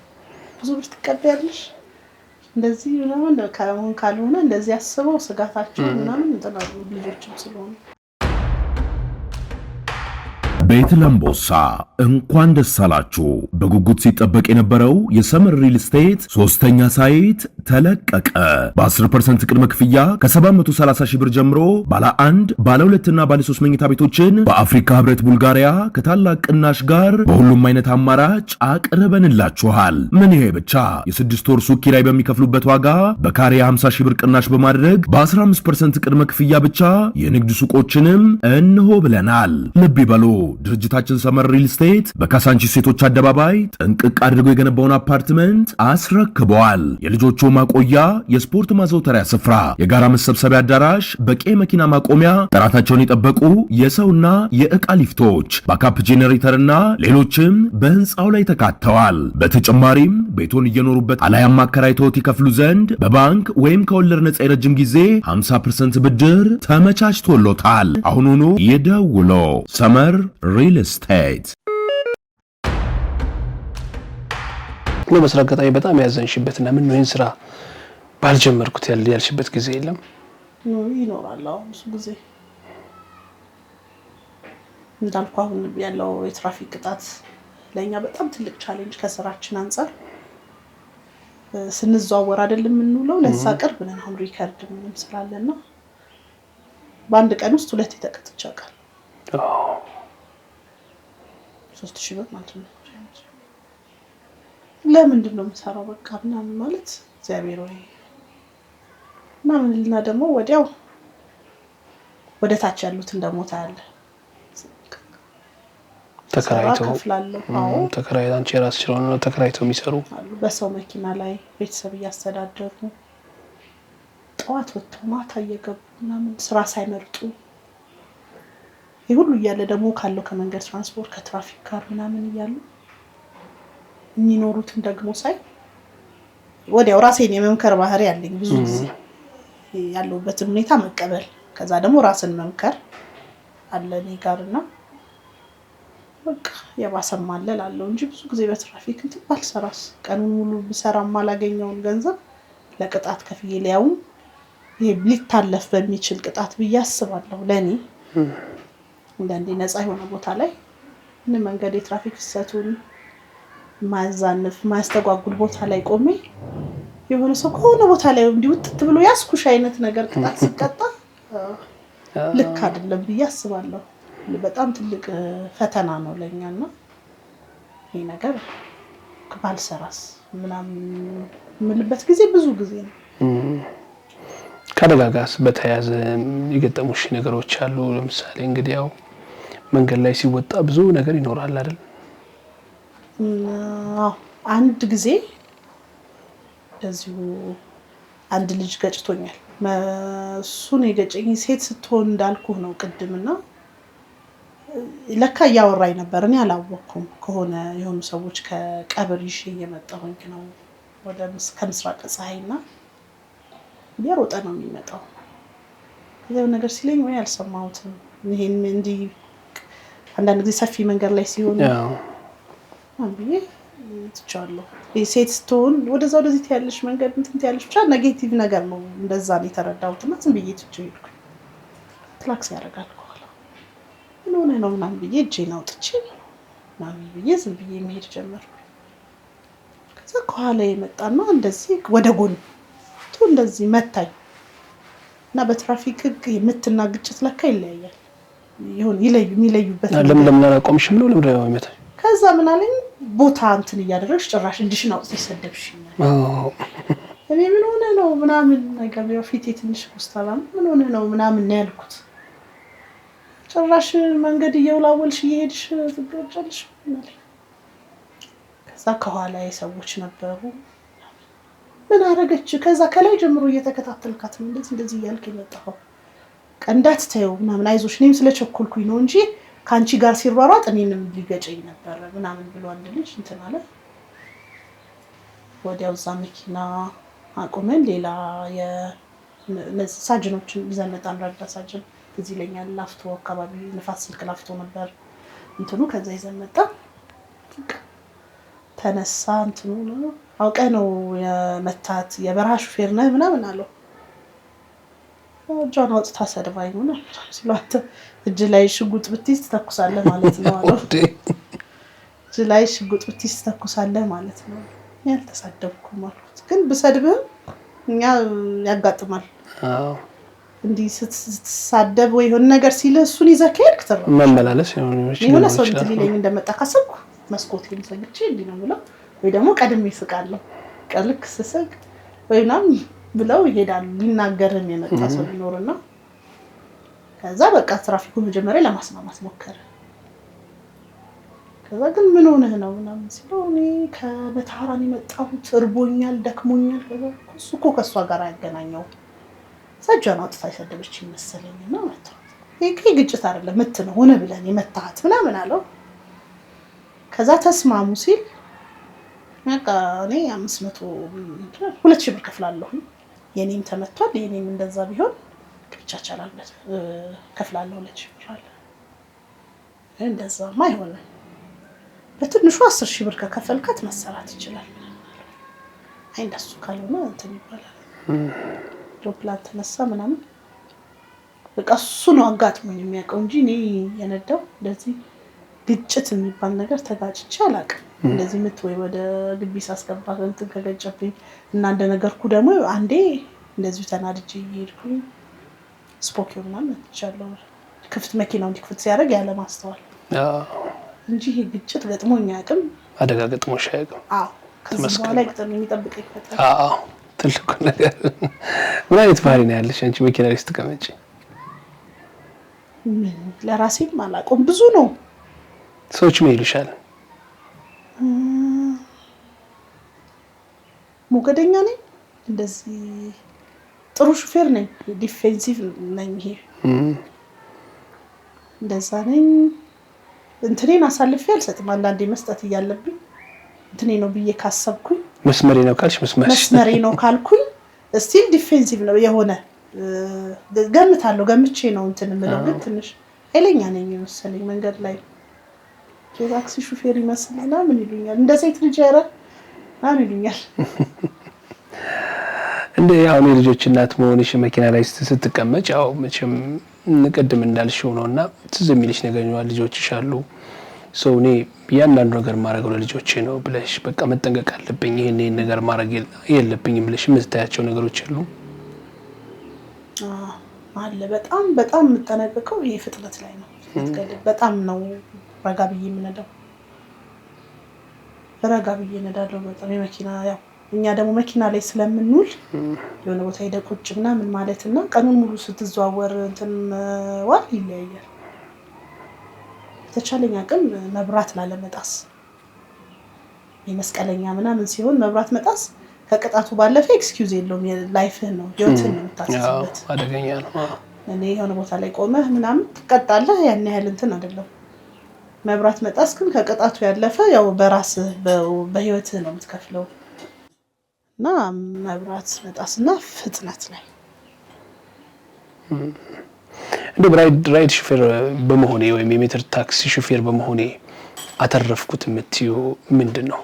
ብዙ ብር ትቀበያለሽ እንደዚህ ምናምን ካልሆነ እንደዚህ አስበው ስጋታቸው ምናምን እንጥላሉ ልጆችም ስለሆነ ቤት ለምቦሳ እንኳን ደስ አላችሁ። በጉጉት ሲጠበቅ የነበረው የሰመር ሪል ስቴት ሶስተኛ ሳይት ተለቀቀ። በ10% ቅድመ ክፍያ ከ730 ሺህ ብር ጀምሮ ባለ 1 ባለ 2 እና ባለ 3 መኝታ ቤቶችን በአፍሪካ ህብረት ቡልጋሪያ ከታላቅ ቅናሽ ጋር በሁሉም አይነት አማራጭ አቅርበንላችኋል። ምን ይሄ ብቻ የ6 ወር ሱቅ ኪራይ በሚከፍሉበት ዋጋ በካሬ 50 ሺህ ብር ቅናሽ በማድረግ በ15% ቅድመ ክፍያ ብቻ የንግድ ሱቆችንም እንሆ ብለናል። ልብ ይበሉ። ድርጅታችን ሰመር ሪል ስቴት በካሳንቺስ ሴቶች አደባባይ ጥንቅቅ አድርገው የገነባውን አፓርትመንት አስረክበዋል። የልጆቹ ማቆያ፣ የስፖርት ማዘውተሪያ ስፍራ፣ የጋራ መሰብሰቢያ አዳራሽ፣ በቂ መኪና ማቆሚያ፣ ጥራታቸውን የጠበቁ የሰውና የዕቃ ሊፍቶች፣ ባካፕ ጄኔሬተርና ሌሎችም በህንፃው ላይ ተካተዋል። በተጨማሪም ቤቱን እየኖሩበት አላያም አከራይተውት ይከፍሉ ዘንድ በባንክ ወይም ከወለድ ነፃ የረጅም ጊዜ 50% ብድር ተመቻችቶሎታል። አሁኑኑ ይደውሎ። ሰመር ሪል ስቴት። በስራ አጋጣሚ በጣም ያዘንሽበትና ምን ነው ይሄን ስራ ባልጀመርኩት ያልሽበት ጊዜ የለም? ይኖራል። አሁን ብዙ ጊዜ እንዳልኩ አሁን ያለው የትራፊክ ቅጣት ለኛ በጣም ትልቅ ቻሌንጅ ከስራችን አንፃር ስንዘዋወር አይደለም የምንውለው ለዛ ቅርብ ነን። አሁን ሪከርድ ምንም ስላለና በአንድ ቀን ውስጥ 2 ተቀጥቼ አውቃለሁ። 3000 ብር ማለት ነው። ለምንድን ነው የምሰራው በቃ ምናምን ማለት እግዚአብሔር ወይ ምናምን ልና ደግሞ ወዲያው ወደ ታች ያሉት እንደሞታ ያለ ተከራይተው ከፍላለሁ። ተከራይተው አንቺ ራስሽ ነው ተከራይተው የሚሰሩ በሰው መኪና ላይ ቤተሰብ እያስተዳደሩ ጠዋት ወጥተው ማታ እየገቡ ምናምን ስራ ሳይመርጡ ይሁሉ እያለ ደግሞ ካለው ከመንገድ ትራንስፖርት ከትራፊክ ጋር ምናምን እያሉ የሚኖሩትን ደግሞ ሳይ ወዲያው ራሴን የመምከር ባህሪ ያለኝ ብዙ ጊዜ ያለውበትን ሁኔታ መቀበል ከዛ ደግሞ ራስን መምከር አለ እኔ ጋርና በቃ የባሰም አለል አለው እንጂ ብዙ ጊዜ በትራፊክ እንትን ባልሰራስ ቀኑን ሙሉ ብሰራም ማላገኘውን ገንዘብ ለቅጣት ከፍዬ ሊያው ይሄ ሊታለፍ በሚችል ቅጣት በያስባለሁ ለኔ እንደንዴ ነፃ የሆነ ቦታ ላይ ምን መንገድ የትራፊክ ፍሰቱን ማዛነፍ ማስተጓጉል ቦታ ላይ ቆሜ የሆነ ሰው ከሆነ ቦታ ላይ እንዲውጥት ብሎ ያስኩሽ አይነት ነገር ቅጣት ሲቀጣ ልክ አይደለም በያስባለሁ። በጣም ትልቅ ፈተና ነው ለኛና ይሄ ነገር ባልሰራስ ምናምን ምልበት ጊዜ ብዙ ጊዜ ነው። ከደጋጋስ በተያያዘ የገጠሙሽ ነገሮች አሉ? ለምሳሌ እንግዲህ ያው መንገድ ላይ ሲወጣ ብዙ ነገር ይኖራል አይደል? አንድ ጊዜ እዚሁ አንድ ልጅ ገጭቶኛል። እሱን የገጨኝ ሴት ስትሆን እንዳልኩህ ነው ቅድምና ለካ ያወራኝ ነበር እኔ አላወኩም። ከሆነ የሆኑ ሰዎች ከቀብር ይሽ እየመጣሁኝ ነው ወደ ከምስራቅ ፀሐይና ቢሮጣ ነው የሚመጣው። ይሄው ነገር ሲለኝ ወይ አልሰማሁትም። ይሄን እንዲ አንዳንድ ጊዜ ሰፊ መንገድ ላይ ሲሆን አንብዬ ትቻለሁ። ሴት ስትሆን ወደዛ ወደዚህ ያለሽ መንገድ እንትን ያለሽ ብቻ ኔጌቲቭ ነገር ነው እንደዛ ነው የተረዳሁትና ዝም ብዬ ትቼው ክላክስ ያደርጋል ከኋላ ምን ነው ምናምን ብዬ እጄን አውጥቼ ምናምን ብዬ ዝም ብዬ መሄድ ጀመርኩ። ከዛ ከኋላ የመጣና እንደዚህ ወደ ጎን እንደዚህ መታኝ እና በትራፊክ ህግ የምትና ግጭት ለካ ይለያያል። ይሁን የሚለዩበት ለምን አላቆምሽም ነው ለምን አይመጣ? ከዛ ምን አለኝ ቦታ እንትን እያደረግሽ ጭራሽ እንዲሽን አውጥተሽ ሰደብሽኝ። እኔ ምን ሆነ ነው ምናምን ነገር በፊት ትንሽ ኮስታላ ምን ሆነ ነው ምናምን ነው ያልኩት። ጭራሽ መንገድ እየውላወልሽ እየሄድሽ ትገጫለሽ ማለት ከዛ ከኋላ ሰዎች ነበሩ። ምን አረገች? ከዛ ከላይ ጀምሮ እየተከታተልካት ነው እንደዚህ እያልክ የመጣው ቀንዳት ታዩ ምናምን አይዞሽ እኔም ስለቸኮልኩኝ ነው እንጂ ካንቺ ጋር ሲሯሯጥ እኔንም ሊገጨኝ ነበር ምናምን ብሎ አንድ ልጅ እንትን አለ። ወዲያው እዛ መኪና አቁመን ሌላ የሳጅኖችን ይዘመጣን ረዳ ሳጅን እዚህ ለኛል ላፍቶ አካባቢ ንፋስ ስልክ ላፍቶ ነበር እንትኑ ከዛ ይዘመጣ ተነሳ እንትኑ ነው አውቀ ነው የመታት የበረሃ ሹፌር ነህ ምናምን አለው። ጆን አውጥታ ሰድባኝ ነው ሲሏት እጅ ላይ ሽጉጥ ብትይዝ ተኩሳለህ ማለት ነው አለው። እጅ ላይ ሽጉጥ ብትይዝ ተኩሳለህ ማለት ነው። ያልተሳደብኩም አልኩት ግን ብሰድብህ እኛ ያጋጥማል። እንዲህ ስትሳደብ ወይ የሆነ ነገር ሲልህ እሱን ይዘህ ከሄድክ ተረፈ መመላለስ የሆነ ሰው ልትለኝ እንደመጣ ካሰብኩ መስኮት ልንሰግቼ እንዲህ ነው ብለው ወይ ደግሞ ቀድሜ ስቃለሁ ቀልክ ስስቅ ወይና ብለው ይሄዳሉ። ሊናገርም የመጣ ሰው ቢኖርና ከዛ በቃ ትራፊኩ መጀመሪያ ለማስማማት ሞከረ። ከዛ ግን ምን ሆነህ ነው ምናምን ሲለው እኔ ከበታራን የመጣሁት እርቦኛል ደክሞኛል እሱ እኮ ከሷ ጋር ያገናኘው ሰጀና አጥፋ ይሰደብች ይመስለኝና መጣ። ይሄ ግጭት አይደለም ምት ነው ሆነ ብለን የመታሃት ምናምን አለው። ከዛ ተስማሙ ሲል በቃ እኔ 500 2000 ብር ከፍላለሁ የኔም ተመቷል የኔም እንደዛ ቢሆን ብቻቻላልበት ከፍላለሁ 2000 ብር አለ እንደዛማ አይሆንም በትንሹ 10000 ብር ከከፈልካት መሰራት ይችላል። አይ እንደሱ ካልሆነ እንትን ይባላል ፕላን ተነሳ ምናምን በቃ እሱ ነው አጋጥሞኝ የሚያውቀው እንጂ እኔ የነዳው እንደዚህ ግጭት የሚባል ነገር ተጋጭቼ አላውቅም። እንደዚህ ወይ ወደ ግቢ ሳስገባ እንትን ከገጨብኝ እና እንደነገርኩ ደግሞ አንዴ እንደዚሁ ተናድጄ እየሄድኩኝ ስፖኪዮ ምናምን መጥቻለሁ። ክፍት መኪናው እንዲከፍት ሲያደርግ ያለ ማስተዋል እንጂ ይሄ ግጭት ገጥሞኝ አያውቅም። አደጋ ገጥሞሽ አያውቅም? አዎ። ከዚህ በኋላ ገጥሞ የሚጠብቀኝ ይፈጠራል። አዎ። ትልቁ ነገር ምን አይነት ባህሪ ነው ያለሽ አንቺ መኪና ላይ ስትቀመጪ? ለራሴም አላውቀውም። ብዙ ነው። ሰዎች ምን ይሉሻል? ሞገደኛ ነኝ፣ እንደዚህ ጥሩ ሹፌር ነኝ፣ ዲፌንሲቭ ነኝ፣ ይሄ እንደዛ ነኝ። እንትኔን አሳልፌ አልሰጥም። አንዳንዴ መስጠት እያለብኝ እንትኔ ነው ብዬ ካሰብኩኝ መስመሬ ነው ካልሽ መስመሬ ነው ካልኩኝ ስቲል ዲፌንሲቭ ነው የሆነ ገምታለሁ። ገምቼ ነው እንትን የምለው። ግን ትንሽ ኃይለኛ ነኝ መሰለኝ መንገድ ላይ የታክሲ ሹፌር ይመስልና ምን ይሉኛል፣ እንደ ሴት ልጅ ያረ ማን ይሉኛል። እንደ ያው የልጆች እናት መሆንሽ መኪና ላይ ስትቀመጭ ያው መቼም ቅድም እንዳልሽው ነውና ትዝ የሚልሽ ነገር ነው። ልጆችሽ አሉ ሰው እኔ ያንዳንዱ ነገር ማድረግ ለልጆቼ ነው ብለሽ በቃ መጠንቀቅ አለብኝ ይሄን ነገር ማድረግ የለብኝም ብለሽ የምትታያቸው ነገሮች አሉ? አለ። በጣም በጣም የምጠነቀቀው ይሄ ፍጥነት ላይ ነው። በጣም ነው ረጋ ብዬ የምነዳው። ረጋ ብዬ እነዳለሁ በጣም የመኪና ያው እኛ ደግሞ መኪና ላይ ስለምንውል የሆነ ቦታ ሄደ ቁጭ ምናምን ማለትና ቀኑን ሙሉ ስትዘዋወር እንትን ዋል ይለያያል። ተቻለኛ አቅም መብራት ላለመጣስ የመስቀለኛ ምናምን ሲሆን መብራት መጣስ ከቅጣቱ ባለፈ ኤክስኪውዝ የለውም። የላይፍህን ነው ህይወትን ነው የምታስይዝበት። አደገኛ ነው። እኔ የሆነ ቦታ ላይ ቆመህ ምናምን ትቀጣለህ። ያን ያህል እንትን አይደለም። መብራት መጣስ ግን ከቅጣቱ ያለፈ ያው በራስህ በህይወትህ ነው የምትከፍለው። እና መብራት መጣስና ፍጥነት ላይ እንደ ራይድ ሹፌር በመሆኔ ወይም የሜትር ታክሲ ሹፌር በመሆኔ አተረፍኩት የምትዩ ምንድን ነው?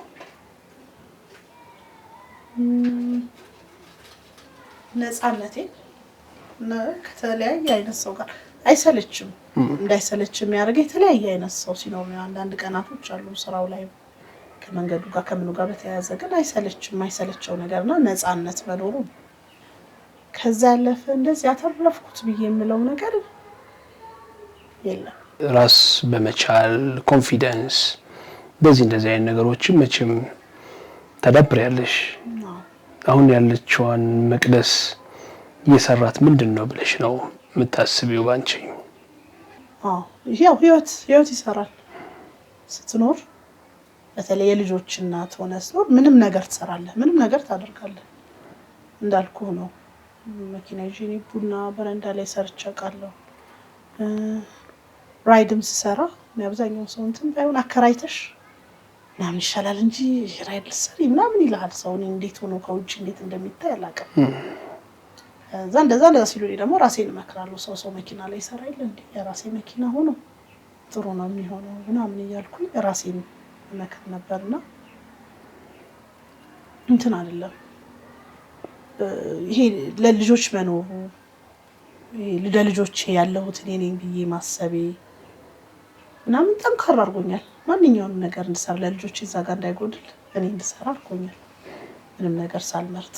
ነፃነቴ ከተለያየ አይነት ሰው ጋር አይሰለችም። እንዳይሰለችም የሚያደርገው የተለያየ አይነት ሰው ሲኖር ነው። አንዳንድ ቀናቶች አሉ ስራው ላይ ከመንገዱ ጋር ከምኑ ጋር በተያያዘ ግን አይሰለችም። የማይሰለቸው ነገርና ነፃነት መኖሩ ከዛ ያለፈ እንደዚህ አተረፍኩት ብዬ የምለው ነገር የለም። ራስ በመቻል ኮንፊደንስ እንደዚህ አይነት ነገሮችን መቼም ተዳብሪያለሽ። አሁን ያለችዋን መቅደስ እየሰራት ምንድነው ብለሽ ነው የምታስቢው ባንቺ? ያው ህይወት ይሰራል ስትኖር። በተለይ የልጆች እናት ሆነ ስትኖር ምንም ነገር ትሰራለህ፣ ምንም ነገር ታደርጋለህ። እንዳልኩ ነው መኪና ይዤ ቡና በረንዳ ላይ ሰርቼ አውቃለሁ። ራይድም ስሰራ አብዛኛው ሰው እንትን ባይሆን አከራይተሽ ምናምን ይሻላል እንጂ ራይድ ልትሰሪ ምናምን ይልሃል ሰው። እኔ እንዴት ሆኖ ከውጭ እንዴት እንደሚታይ አላውቅም። እንደዛ ሲሉኝ ደግሞ ራሴን እመክራለሁ። ሰው መኪና ላይ ይሰራ የለ እንዴ? የራሴ መኪና ሆኖ ጥሩ ነው የሚሆነው ምናምን እያልኩኝ ራሴን እመክር ነበርና እንትን አይደለም ይሄ ለልጆች መኖሩ ለልጆች ያለሁት እኔ ነኝ ብዬ ማሰቤ ምናምን ጠንካራ አድርጎኛል። ማንኛውንም ነገር እንድሰራ ለልጆች እዛ ጋር እንዳይጎድል እኔ እንድሰራ አድርጎኛል፣ ምንም ነገር ሳልመርጥ።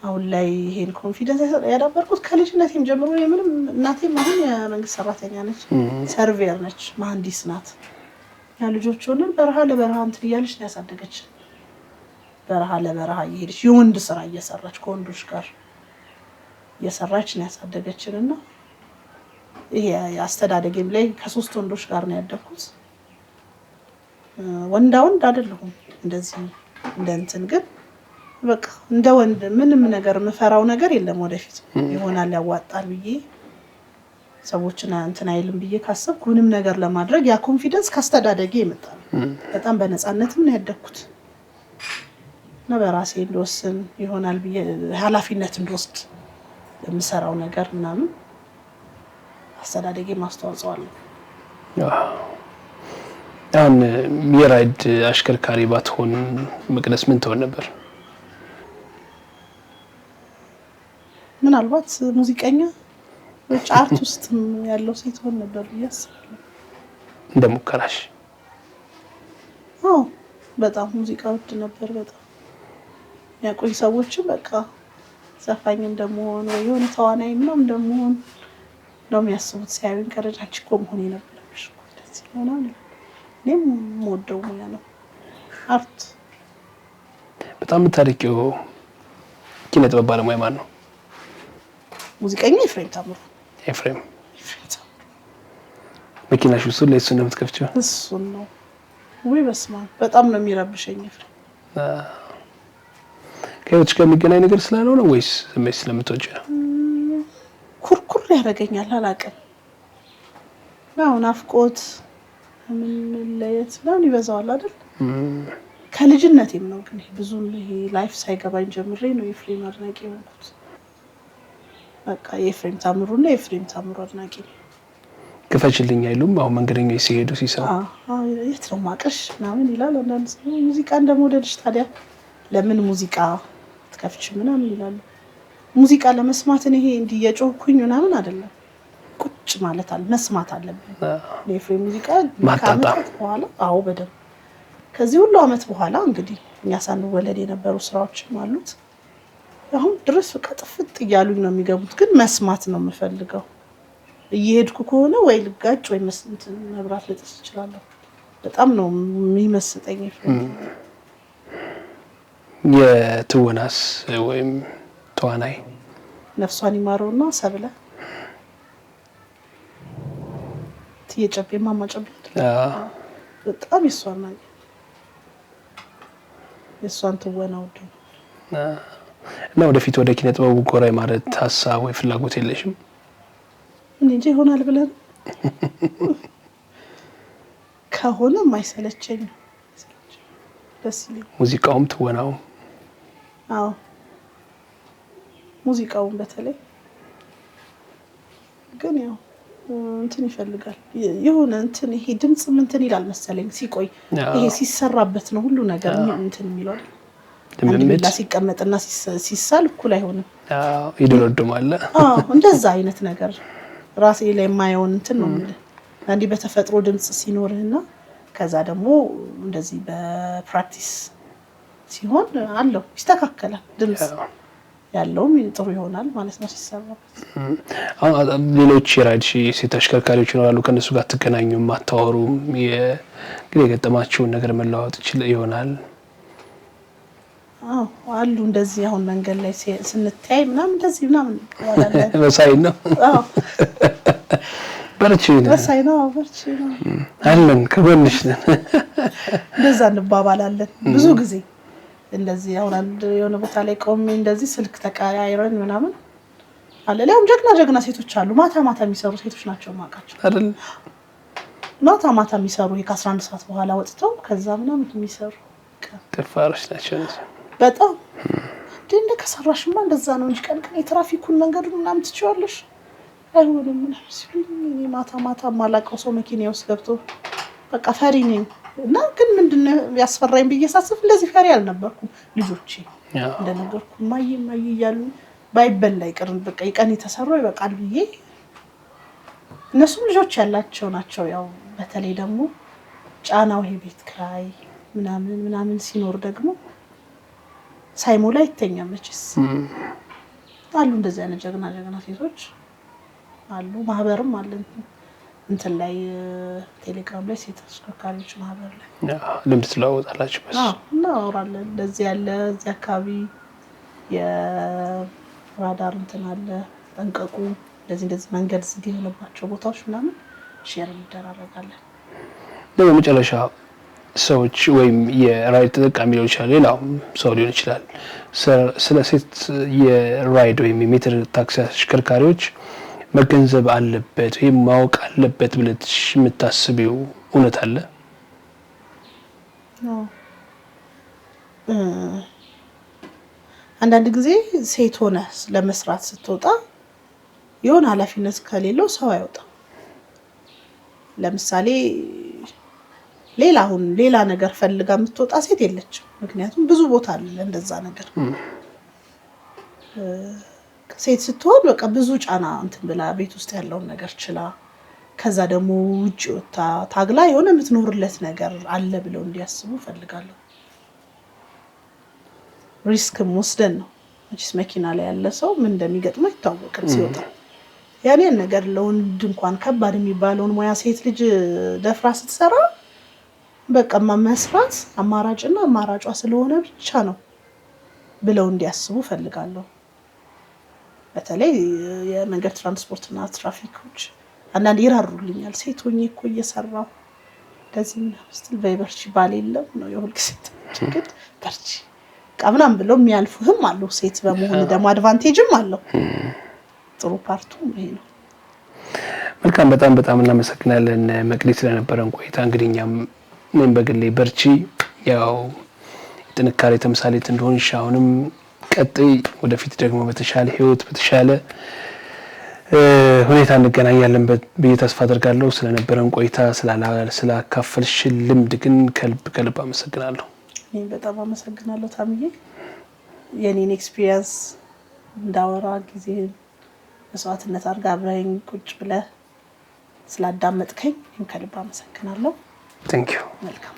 አሁን ላይ ይሄን ኮንፊደንስ ያዳበርኩት ከልጅነቴም ጀምሮ። ምንም እናቴም አሁን የመንግስት ሰራተኛ ነች፣ ሰርቬር ነች፣ መሀንዲስ ናት። ያ ልጆች ሆነን በረሃ ለበረሃ እንትን እያለች ነው ያሳደገች። በረሃ ለበረሃ እየሄደች የወንድ ስራ እየሰራች ከወንዶች ጋር እየሰራች ነው ያሳደገችንና ይሄ አስተዳደጌም ላይ ከሶስት ወንዶች ጋር ነው ያደግኩት። ወንድ አይደለሁም እንደዚህ እንደ እንትን ግን በቃ እንደ ወንድ ምንም ነገር የምፈራው ነገር የለም። ወደፊት ይሆናል ያዋጣል ብዬ ሰዎችን እንትን አይልም ብዬ ካሰብኩ ምንም ነገር ለማድረግ ያ ኮንፊደንስ ካስተዳደጌ የመጣ ነው። በጣም በነፃነትም ነው ያደግኩት እና በራሴ እንደወስን ይሆናል ብዬ ኃላፊነት እንደወስድ የምሰራው ነገር ምናምን አስተዳደጌ ማስተዋጽኦ አለው። አሁን የራይድ አሽከርካሪ ባትሆን መቅደስ ምን ትሆን ነበር? ምናልባት ሙዚቀኛ ጫርት ውስጥ ያለው ሴት ሆነ ነበር ያስባለሁ እንደሙከራሽ በጣም ሙዚቃ ወድ ነበር በጣም ያቆይ ሰዎች በቃ ዘፋኝ እንደመሆን ወይ የሆነ ተዋናይ ምናምን እንደመሆን ነው የሚያስቡት ሲያዩን ከረጃች እኮ መሆን የነበረብሽ እኮ እንደዚህ ሆናል እኔም ሞደው ሙያ ነው አርት በጣም ታሪቂው ኪነ ጥበብ ባለሙያ ማን ነው ሙዚቀኛ ኤፍሬም ታምሩ ኤፍሬም መኪናሽ ውስጥ ለእሱ ነው የምትከፍቺው እሱ ነው ወይ በስማ በጣም ነው የሚረብሸኝ ኤፍሬም ከውጭ ከሚገናኝ ነገር ስላለው ነው ወይስ ስሜት ስለምትወጪ ነው ኩርኩር ያደርገኛል አላቀም ነው ናፍቆት ምን ለየት ነው ይበዛዋል አይደል ከልጅነቴም ነው ግን ብዙ ይሄ ላይፍ ሳይገባኝ ጀምሬ ነው ኤፍሬም አድናቂ ሆንኩት በቃ ኤፍሬም ታምሩና ኤፍሬም ታምሩ አድናቂ ከፈችልኝ አይሉም አሁን መንገደኞች ሲሄዱ ሲሰሙ የት ነው ማቀሽ ምናምን ይላል አንዳንድ ሰው ሙዚቃ እንደሞደልሽ ታዲያ ለምን ሙዚቃ ትከፍቺ ምናምን ይላሉ ሙዚቃ ለመስማት እኔ እንዲየጮህኩኝ ምናምን አይደለም ቁጭ ማለት አለ መስማት አለብኝ ለኤፍሬም ሙዚቃ ማጣጣም በኋላ በደም ከዚህ ሁሉ አመት በኋላ እንግዲህ እኛ ሳንወለድ የነበሩ ስራዎችም አሉት አሁን ድረስ በቃ ጥፍጥ ይያሉኝ ነው የሚገቡት ግን መስማት ነው የምፈልገው እየሄድኩ ከሆነ ወይ ልጋጭ ወይ መብራት ልጥስ ይችላል በጣም ነው የሚመስጠኝ የትወናስ ወይም ተዋናይ ነፍሷን ይማረውና ሰብለ ትየጨቤ ማማጨብ በጣም የሷን ትወናው እና ወደፊት ወደ ኪነ ጥበቡ ጎራይ ማለት ሐሳብ ወይ ፍላጎት የለሽም እንጂ ይሆናል ብለን ከሆነ ማይሰለቸኝ ደስ ይላል ሙዚቃውም ትወናው ሙዚቃውን በተለይ ግን ያው እንትን ይፈልጋል የሆነ እንትን ይሄ ድምጽ እንትን ይላል መሰለኝ ሲቆይ ይሄ ሲሰራበት ነው ሁሉ ነገር እንትን የሚለው ለምን ሲቀመጥና ሲሳል እኩል አይሆንም ይደረደማል እንደዛ አይነት ነገር ራሴ ላይ ማየውን እንትን ነው ማለት አንዲ በተፈጥሮ ድምጽ ሲኖርና ከዛ ደግሞ እንደዚህ በፕራክቲስ ሲሆን አለው ይስተካከላል ድምጽ ያለውም ጥሩ ይሆናል ማለት ነው ሲሰራበት ሌሎች የራዲሽ ሴት አሽከርካሪዎች ይኖራሉ ከነሱ ጋር ተገናኙም ማታወሩም የገጠማቸው ነገር መለዋወጥ ይሆናል አሉ እንደዚህ አሁን መንገድ ላይ ስንታይ ምናምን እንደዚህ ምናምን ያላለ በሳይ ነው በርቺ ነው አለን ከጎንሽ ነን እንደዛ እንባባላለን ብዙ ጊዜ እንደዚህ አሁን አንድ የሆነ ቦታ ላይ ቆሜ እንደዚህ ስልክ ተቀያይረን ምናምን አለ ለምን ጀግና ሴቶች አሉ ማታ የሚሰሩ ሴቶች ናቸው ማቃቸው አይደል ማታ የሚሰሩ ከ11 ሰዓት በኋላ ወጥተው ከዛ ምናምን የሚሰሩ ተፋርሽ ናቸው በጣም እንደ ከሰራሽማ እንደዛ ነው እንጂ ቀን የትራፊኩን መንገዱን ምናምን ትችዋለሽ አይሆንም ምናምን ሲሉኝ ማታ ማላቀው ሰው መኪና ውስጥ ገብቶ በቃ ፈሪ ነኝ እና ግን ምንድነው ያስፈራኝ በየሳስፍ እንደዚህ ፈሪ አልነበርኩም ልጆቼ እንደነገርኩ ማይ ይያሉ ባይበላ ይቀርን በቃ ይቀን የተሰራው ይበቃል ብዬ እነሱም ልጆች ያላቸው ናቸው ያው በተለይ ደግሞ ጫናው ይሄ ቤት ክራይ ምናምን ሲኖር ደግሞ ሳይሞላ ይተኛመችስ አሉ እንደዚህ አይነት ጀግና ሴቶች አሉ ማህበርም አለን እንትን ላይ ቴሌግራም ላይ ሴት አሽከርካሪዎች ማህበር ላይ ልምድ ትለዋወጣላችሁ በስ እናወራለን እንደዚህ ያለ እዚህ አካባቢ የራዳር እንትን አለ ጠንቀቁ እንደዚህ መንገድ ዝግ የሆነባቸው ቦታዎች ምናምን ሼር እንደራረጋለን በመጨረሻ ሰዎች ወይም የራይድ ተጠቃሚ ሊሆን ይችላል ሌላው ሰው ሊሆን ይችላል ስለ ሴት የራይድ ወይም የሜትር ታክሲ አሽከርካሪዎች መገንዘብ አለበት ወይ ማወቅ አለበት ብለሽ የምታስቢው እውነት አለ አንዳንድ ጊዜ ሴት ሆነ ለመስራት ስትወጣ የሆነ ኃላፊነት ከሌለው ሰው አይወጣም ለምሳሌ ሌላ ነገር ፈልጋ የምትወጣ ሴት የለችም ምክንያቱም ብዙ ቦታ አለ እንደዛ ነገር ሴት ስትሆን በቃ ብዙ ጫና እንትን ብላ ቤት ውስጥ ያለውን ነገር ችላ ከዛ ደግሞ ውጪ ወጣ ታግላ የሆነ የምትኖርለት ነገር አለ ብለው እንዲያስቡ ፈልጋለሁ። ሪስክ ወስደን ነው እቺስ መኪና ላይ ያለ ሰው ምን እንደሚገጥመው ይታወቃል ሲወጣ ያኔን ነገር ለወንድ እንኳን ከባድ የሚባለውን ሙያ ሴት ልጅ ደፍራ ስትሰራ በቃ መስራት አማራጭና አማራጯ ስለሆነ ብቻ ነው ብለው እንዲያስቡ ፈልጋለሁ። በተለይ የመንገድ ትራንስፖርትና ትራፊኮች አንዳንድ ይራሩልኛል ሴት ሆኜ እኮ እየሰራሁ ከዚህ ስትል በርቺ ባሌለም ነው የሁልጊዜ ግን በርቺ ቀምናም ብለው የሚያልፉህም አሉ። ሴት በመሆን ደግሞ አድቫንቴጅም አለው። ጥሩ ፓርቱ ይሄ ነው። መልካም በጣም እናመሰግናለን መቅዲ ስለነበረን ቆይታ። እንግዲህኛም ምን በግሌ በርቺ ያው ጥንካሬ ተምሳሌት እንደሆንሽ አሁንም ቀጥይ ወደፊት ደግሞ በተሻለ ህይወት በተሻለ ሁኔታ እንገናኛለን ብዬ ተስፋ አደርጋለሁ። ስለነበረን ቆይታ ስላካፈልሽ ልምድ ግን ከልብ አመሰግናለሁ። እኔ በጣም አመሰግናለሁ ታምዬ የኔን ኤክስፒሪየንስ እንዳወራ ጊዜ መስዋዕትነት አድርጋ አብረኸኝ ቁጭ ብለህ ስላዳመጥከኝ ከልብ አመሰግናለሁ። Thank you. መልካም